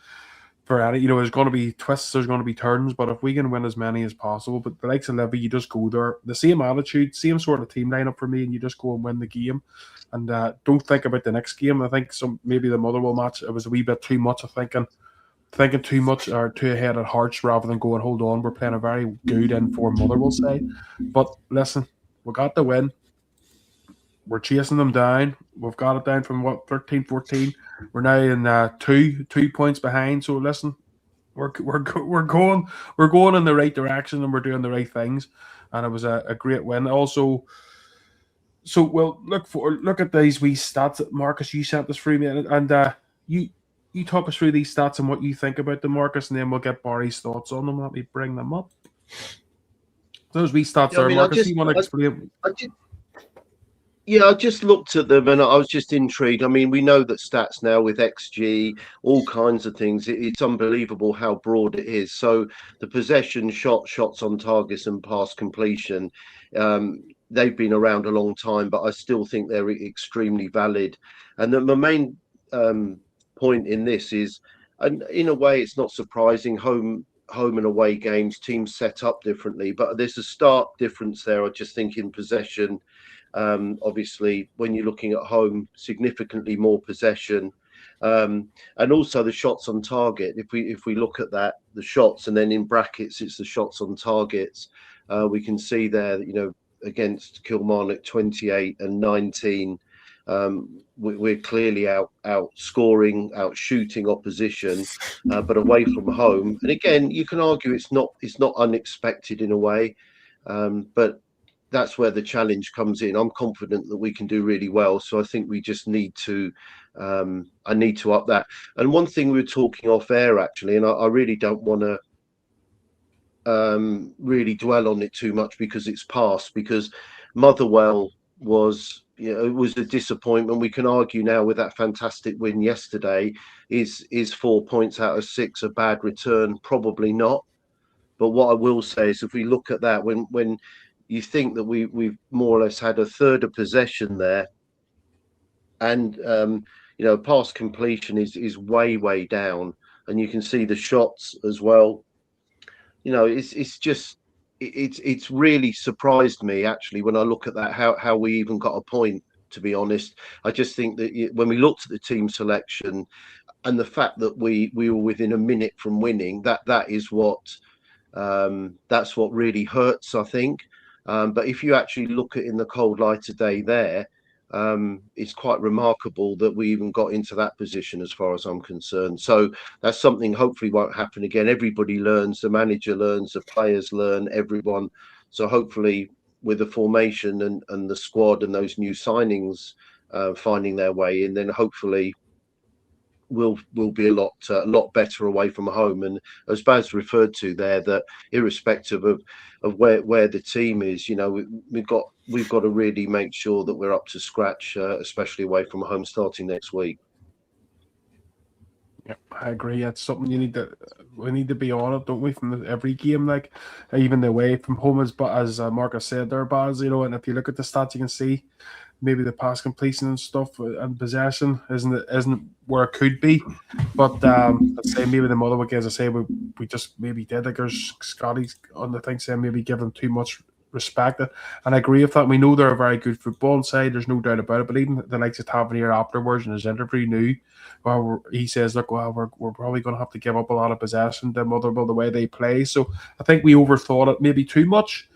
for any, there's going to be twists, there's going to be turns, but if we can win as many as possible, but the likes of Levy, you just go there, the same attitude, same sort of team lineup for me, and you just go and win the game, and don't think about the next game. I think maybe the Motherwell match, it was a wee bit too much of thinking too much or too ahead at Hearts rather than going, hold on, we're playing a very good in-form Motherwell side. But listen, we got the win. We're chasing them down. We've got it down from 13, 14. We're now in 2 points behind. So listen, we're going in the right direction and we're doing the right things. And it was a great win. Also, so we'll look at these wee stats that Marcus, you sent us through, me, and you talk us through these stats and what you think about them, Marcus, and then we'll get Barry's thoughts on them. Let me bring them up. Those wee stats there, Marcus. You want to explain? I just looked at them and I was just intrigued. I mean, we know that stats now with XG, all kinds of things, it's unbelievable how broad it is. So the possession, shots on targets and pass completion, they've been around a long time, but I still think they're extremely valid. And the main point in this is, and in a way, it's not surprising, home and away games, teams set up differently, but there's a stark difference there. I just think in possession, obviously, when you're looking at home, significantly more possession, and also the shots on target. If we look at that, the shots, and then in brackets, it's the shots on targets. We can see there that against Kilmarnock 28 and 19, we're clearly out shooting opposition, but away from home. And again, you can argue it's not unexpected in a way, but that's where the challenge comes in. I'm confident that we can do really well. So I think we just need to, I need to up that. And one thing we were talking off air actually, and I really don't want to really dwell on it too much because it's past, because Motherwell was, it was a disappointment. We can argue now with that fantastic win yesterday, is 4 points out of 6 a bad return? Probably not. But what I will say is if we look at that, when you think that we've more or less had a third of possession there, and pass completion is way down, and you can see the shots as well. It's really surprised me actually when I look at that, how we even got a point. To be honest, I just think that when we looked at the team selection and the fact that we were within a minute from winning, that is what that's what really hurts, I think. But if you actually look at in the cold light of day there, it's quite remarkable that we even got into that position as far as I'm concerned. So that's something hopefully won't happen again. Everybody learns, the manager learns, the players learn, everyone. So hopefully with the formation and the squad and those new signings finding their way in, then hopefully will be a lot better away from home. And as Baz referred to there, that irrespective of where the team is, we've got to really make sure that we're up to scratch, especially away from home starting next week. Yeah, I agree. It's something we need to be on it, don't we? From every game, like even the away from home, as Marcus said there, Baz. And if you look at the stats, you can see maybe the pass completion and stuff and possession isn't where it could be. But let's say maybe the Motherwell, as I say, we just maybe did. Like there's Scotty's on the thing saying maybe give them too much respect. And I agree with that. We know they're a very good football side. There's no doubt about it. But even the likes of Tavernier afterwards in his interview knew. Well, he says, look, we're probably going to have to give up a lot of possession to Motherwell the way they play. So I think we overthought it maybe too much.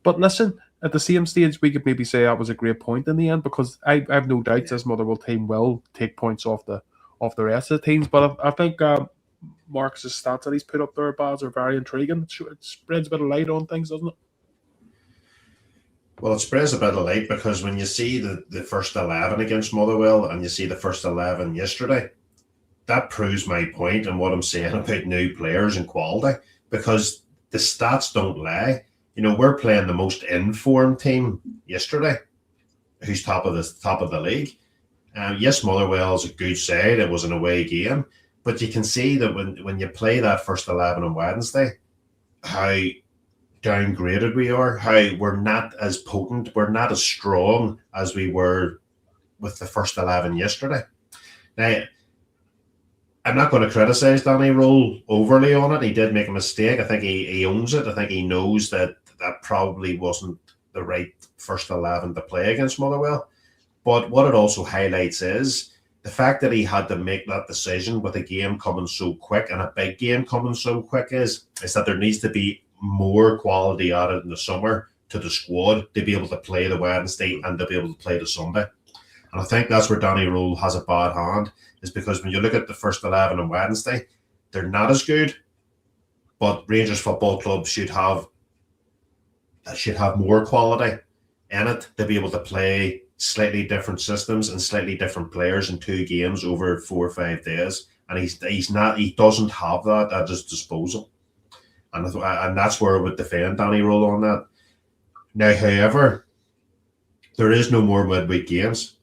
But listen, at the same stage, we could maybe say that was a great point in the end, because I have no doubt this Motherwell team will take points off the rest of the teams. But I think Marcus's stats that he's put up there, Baz, are very intriguing. It spreads a bit of light on things, doesn't it? Well, it spreads a bit of light because when you see the first 11 against Motherwell and you see the first 11 yesterday, that proves my point and what I'm saying about new players and quality, because the stats don't lie. We're playing the most informed team yesterday, who's top of the league. Yes, Motherwell is a good side. It was an away game, but you can see that when you play that first 11 on Wednesday, how downgraded we are, how we're not as potent, we're not as strong as we were with the first 11 yesterday. Now, I'm not going to criticize Danny Role overly on it. He did make a mistake. I think he owns it. I think he knows that probably wasn't the right first 11 to play against Motherwell. But what it also highlights is the fact that he had to make that decision with a game coming so quick and a big game coming so quick is that there needs to be more quality added in the summer to the squad to be able to play the Wednesday and to be able to play the Sunday. And I think that's where Danny Role has a bad hand, is because when you look at the first 11 on Wednesday, they're not as good, but Rangers Football Club should have more quality in it to be able to play slightly different systems and slightly different players in 2 games over 4 or 5 days. And he doesn't have that at his disposal. And that's where I would defend Danny Role on that. Now, however, there is no more midweek games.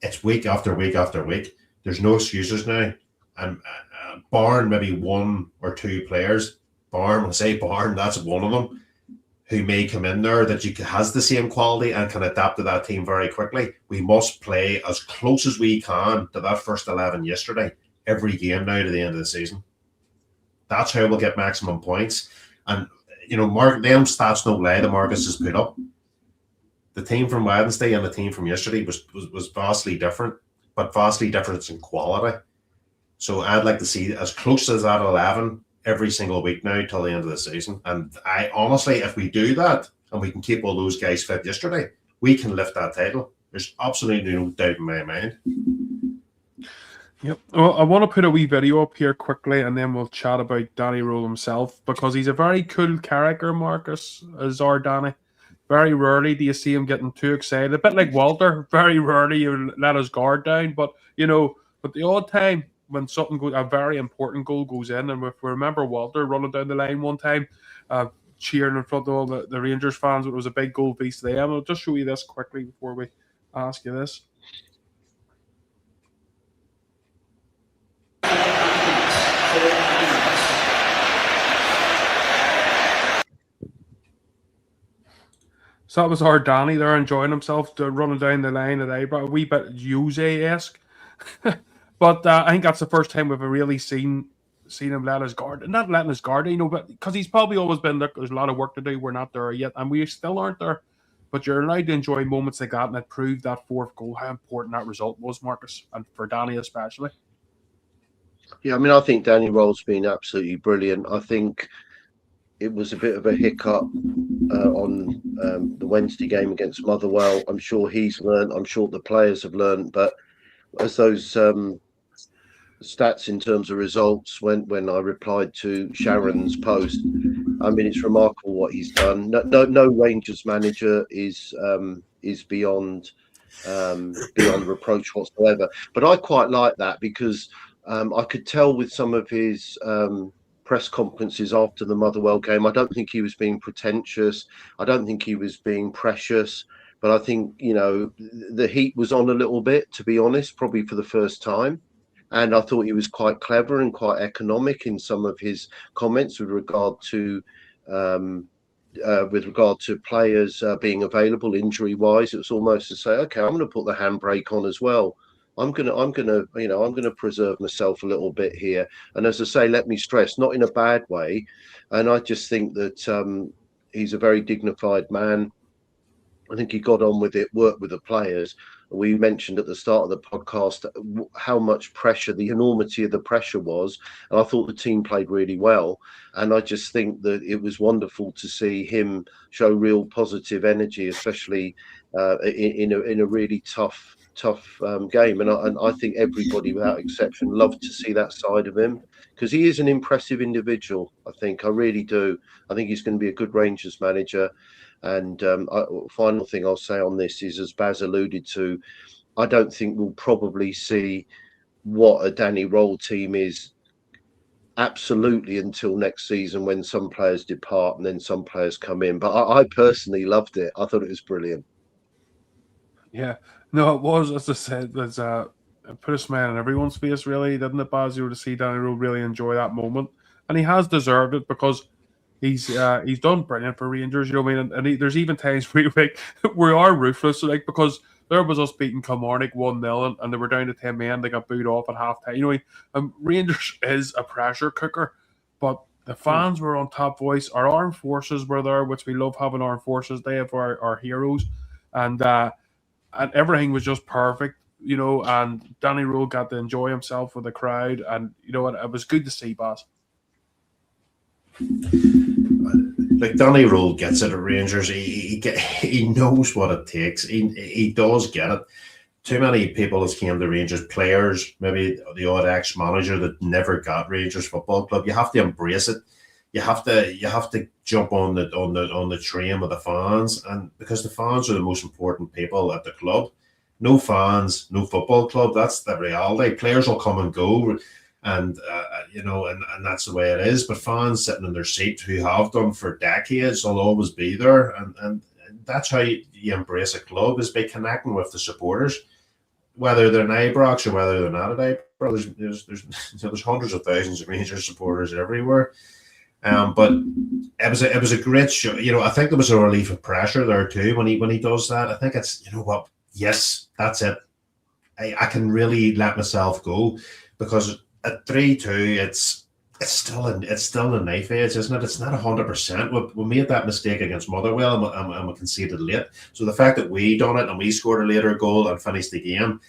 It's week after week after week. There's no excuses now. And barring maybe 1 or 2 players, when I say barring, that's one of them, who may come in there that has the same quality and can adapt to that team very quickly. We must play as close as we can to that first 11 yesterday, every game now to the end of the season. That's how we'll get maximum points. And, them stats don't lie that Marcus has put up. The team from Wednesday and the team from yesterday was vastly different, but vastly different in quality. So I'd like to see as close as that 11 every single week now till the end of the season. And I honestly, if we do that and we can keep all those guys fit yesterday, we can lift that title. There's absolutely no doubt in my mind. Yep. Well, I want to put a wee video up here quickly, and then we'll chat about Danny Role himself, because he's a very cool character, Marcus, as our Danny. Very rarely do you see him getting too excited. A bit like Walter. Very rarely you let his guard down. But, but the odd time when something goes, a very important goal goes in, and if we remember Walter running down the line one time, cheering in front of all the Rangers fans, it was a big goal feast to them. I'll just show you this quickly before we ask you this. So that was our Danny there enjoying himself, running down the line at Ibrox, a wee bit Jose-esque. But I think that's the first time we've really seen him let his guard. Not letting his guard, but because he's probably always been, look, there's a lot of work to do. We're not there yet, and we still aren't there. But you're allowed to enjoy moments like that, and it proved that 4th goal, how important that result was, Marcus, and for Danny especially. Yeah, I think Danny Role's been absolutely brilliant. I think it was a bit of a hiccup on the Wednesday game against Motherwell. I'm sure he's learned. I'm sure the players have learned. But as those stats in terms of results, when I replied to Sharon's post, it's remarkable what he's done. No Rangers manager is beyond reproach whatsoever. But I quite like that, because I could tell with some of his press conferences after the Motherwell game, I don't think he was being pretentious. I don't think he was being precious. But I think, the heat was on a little bit, to be honest, probably for the first time. And I thought he was quite clever and quite economic in some of his comments with regard to players being available injury-wise. It was almost to say, okay, I'm going to put the handbrake on as well. I'm gonna preserve myself a little bit here. And as I say, let me stress, not in a bad way. And I just think that he's a very dignified man. I think he got on with it, worked with the players. We mentioned at the start of the podcast how much pressure, the enormity of the pressure was. And I thought the team played really well. And I just think that it was wonderful to see him show real positive energy, especially in a really tough game. And I think everybody, without exception, loved to see that side of him, because he is an impressive individual. I really do. I think he's going to be a good Rangers manager. And final thing I'll say on this is, as Baz alluded to, I don't think we'll probably see what a Danny Roll team is absolutely until next season, when some players depart and then some players come in. But I personally loved it. I thought it was brilliant. Yeah, no, it was, as I said, it put a smile on everyone's face, really, didn't it, Baz? You were to see Danny Rowe really enjoy that moment, and he has deserved it, because he's done brilliant for Rangers. You know what I mean? And there's even times where we are ruthless, like, because there was us beating Kilmarnock 1-0, and they were down to 10 men. They got booed off at half time. You know, Rangers is a pressure cooker, but the fans were on top voice. Our armed forces were there, which we love having armed forces. They have our heroes, and everything was just perfect, you know. And Danny Rowe got to enjoy himself with the crowd, and you know, it was good to see, Baz. Like, Danny Rowe gets it at Rangers. He knows what it takes. He does get it. Too many people has came to Rangers, players, maybe the odd ex-manager that never got Rangers Football Club. You have to embrace it. You have to jump on the train with the fans, and because the fans are the most important people at the club. No fans, no football club. That's the reality. Players will come and go, and you know, and that's the way it is. But fans sitting in their seat, who have done for decades, will always be there, and that's how you embrace a club, is by connecting with the supporters, whether they're in Ibrox or whether they're not at Ibrox. There's hundreds of thousands of Rangers supporters everywhere. But it was a great show. You know, I think there was a relief of pressure there too when he does that. I think it's, you know what, yes, that's it. I can really let myself go, because at 3-2, it's still a knife edge, isn't it? It's not 100%. We made that mistake against Motherwell, and we conceded late. So the fact that we done it and we scored a later goal and finished the game,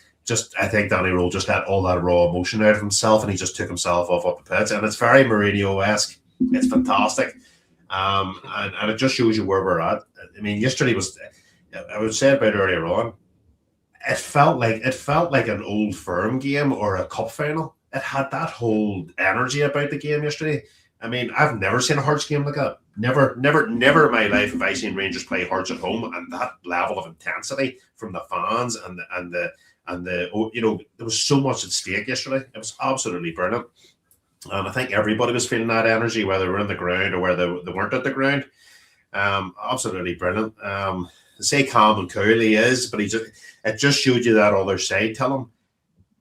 I think Danny Rowe just let all that raw emotion out of himself, and he just took himself off up the pitch, and it's very Mourinho-esque. It's fantastic, and it just shows you where we're at. I mean, yesterday was, I would say about earlier on, it felt like an Old Firm game or a cup final. It had that whole energy about the game yesterday. I mean, I've never seen a Hearts game like that. Never in my life have I seen Rangers play Hearts at home, and that level of intensity from the fans and the you know, there was so much at stake yesterday. It was absolutely brilliant. And I think everybody was feeling that energy, whether they were in the ground or whether they weren't at the ground. Absolutely brilliant. Say calm and cool he is, but it just showed you that other side. Tell him,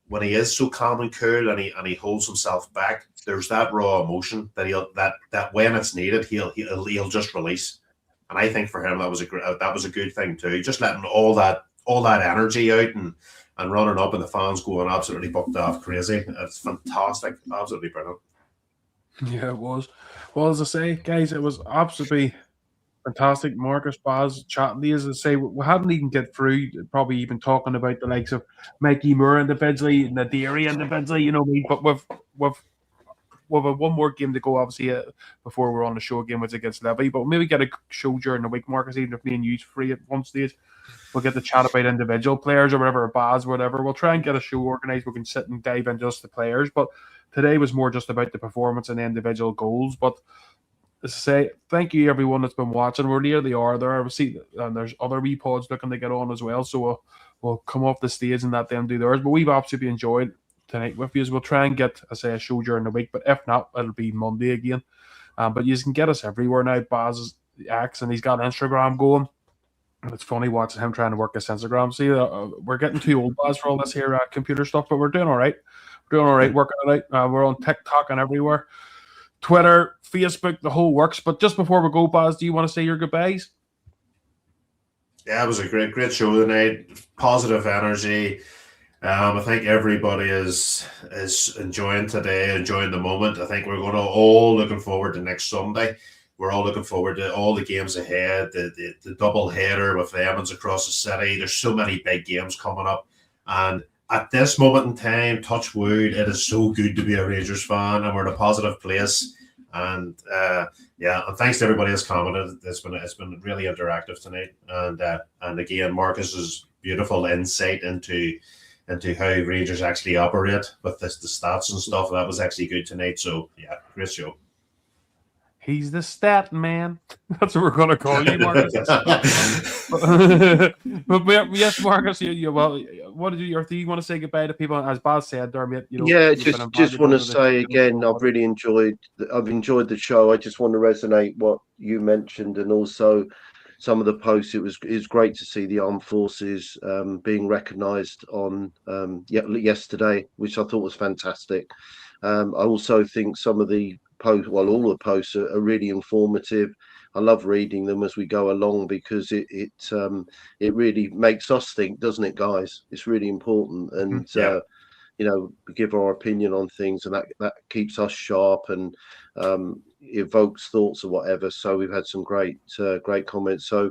when he is so calm and cool and he holds himself back, there's that raw emotion that when it's needed, he'll just release. And I think for him that was a good thing too. Just letting all that energy out and running up, and the fans going absolutely bucked off crazy. It's fantastic. Absolutely brilliant. Yeah, it was. Well, as I say, guys, it was absolutely fantastic. Marcus, Baz, chatting to you. As I say, we hadn't even get through probably even talking about the likes of Mikey Moore individually, and the Dairy individually, you know what I mean? But we've one more game to go, obviously, before we're on the show again, which is against Levy. But we'll maybe get a show during the week, Marcus, even if me and you's free at one stage. We'll get to chat about individual players or whatever, or Baz, whatever. We'll try and get a show organised. We can sit and dive in just the players. But today was more just about the performance and the individual goals. But as I say, thank you everyone that's been watching. We're near the hour there. We'll see, and there's other wee pods looking to get on as well. So we'll come off the stage and let them do theirs. But we've absolutely enjoyed tonight with you. We'll try and get, I say, a show during the week. But if not, it'll be Monday again. But you can get us everywhere now. Baz acts, and he's got Instagram going. And it's funny watching him trying to work his Instagram. See, we're getting too old, Baz, for all this here computer stuff, but we're doing all right. We're doing all right, working it out. We're on TikTok and everywhere. Twitter, Facebook, the whole works. But just before we go, Baz, do you want to say your goodbyes? Yeah, it was a great show tonight. Positive energy. I think everybody is enjoying today, enjoying the moment. I think we're going to all looking forward to next Sunday. We're all looking forward to all the games ahead, the double header with the Evans across the city. There's so many big games coming up. And at this moment in time, touch wood, it is so good to be a Rangers fan, and we're in a positive place. And and thanks to everybody who's commented. It's been really interactive tonight. And again, Marcus's beautiful insight into how Rangers actually operate with the stats and stuff. That was actually good tonight. So yeah, great show. He's the stat man. That's what we're going to call you, Marcus. but yes, Marcus. Well, what do you want to say goodbye to people? As Baz said, there, mate. Yeah, just want to say again, I've really enjoyed the show. I just want to resonate what you mentioned, and also some of the posts. It's great to see the armed forces being recognised on yesterday, which I thought was fantastic. I also think some of the posts, well, all the posts are really informative. I love reading them as we go along because it really makes us think, doesn't it, guys? It's really important, and we give our opinion on things, and that keeps us sharp and evokes thoughts or whatever. So we've had some great comments. So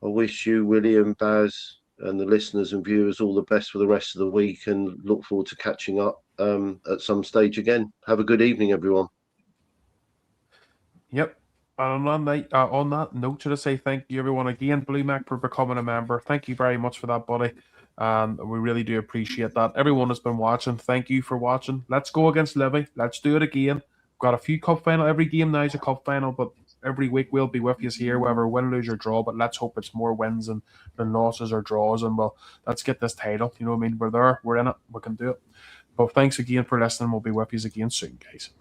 I wish you, William, Baz, and the listeners and viewers all the best for the rest of the week, and look forward to catching up at some stage again. Have a good evening, everyone. Yep. And on that note, should I say thank you, everyone, again, Blue Mac, for becoming a member. Thank you very much for that, buddy. We really do appreciate that. Everyone has been watching. Thank you for watching. Let's go against Livy. Let's do it again. We've got a few cup final. Every game now is a cup final, but every week we'll be with you here, whether win, lose, or draw. But let's hope it's more wins than losses or draws. And let's get this title. You know what I mean? We're there. We're in it. We can do it. But thanks again for listening. We'll be with you again soon, guys.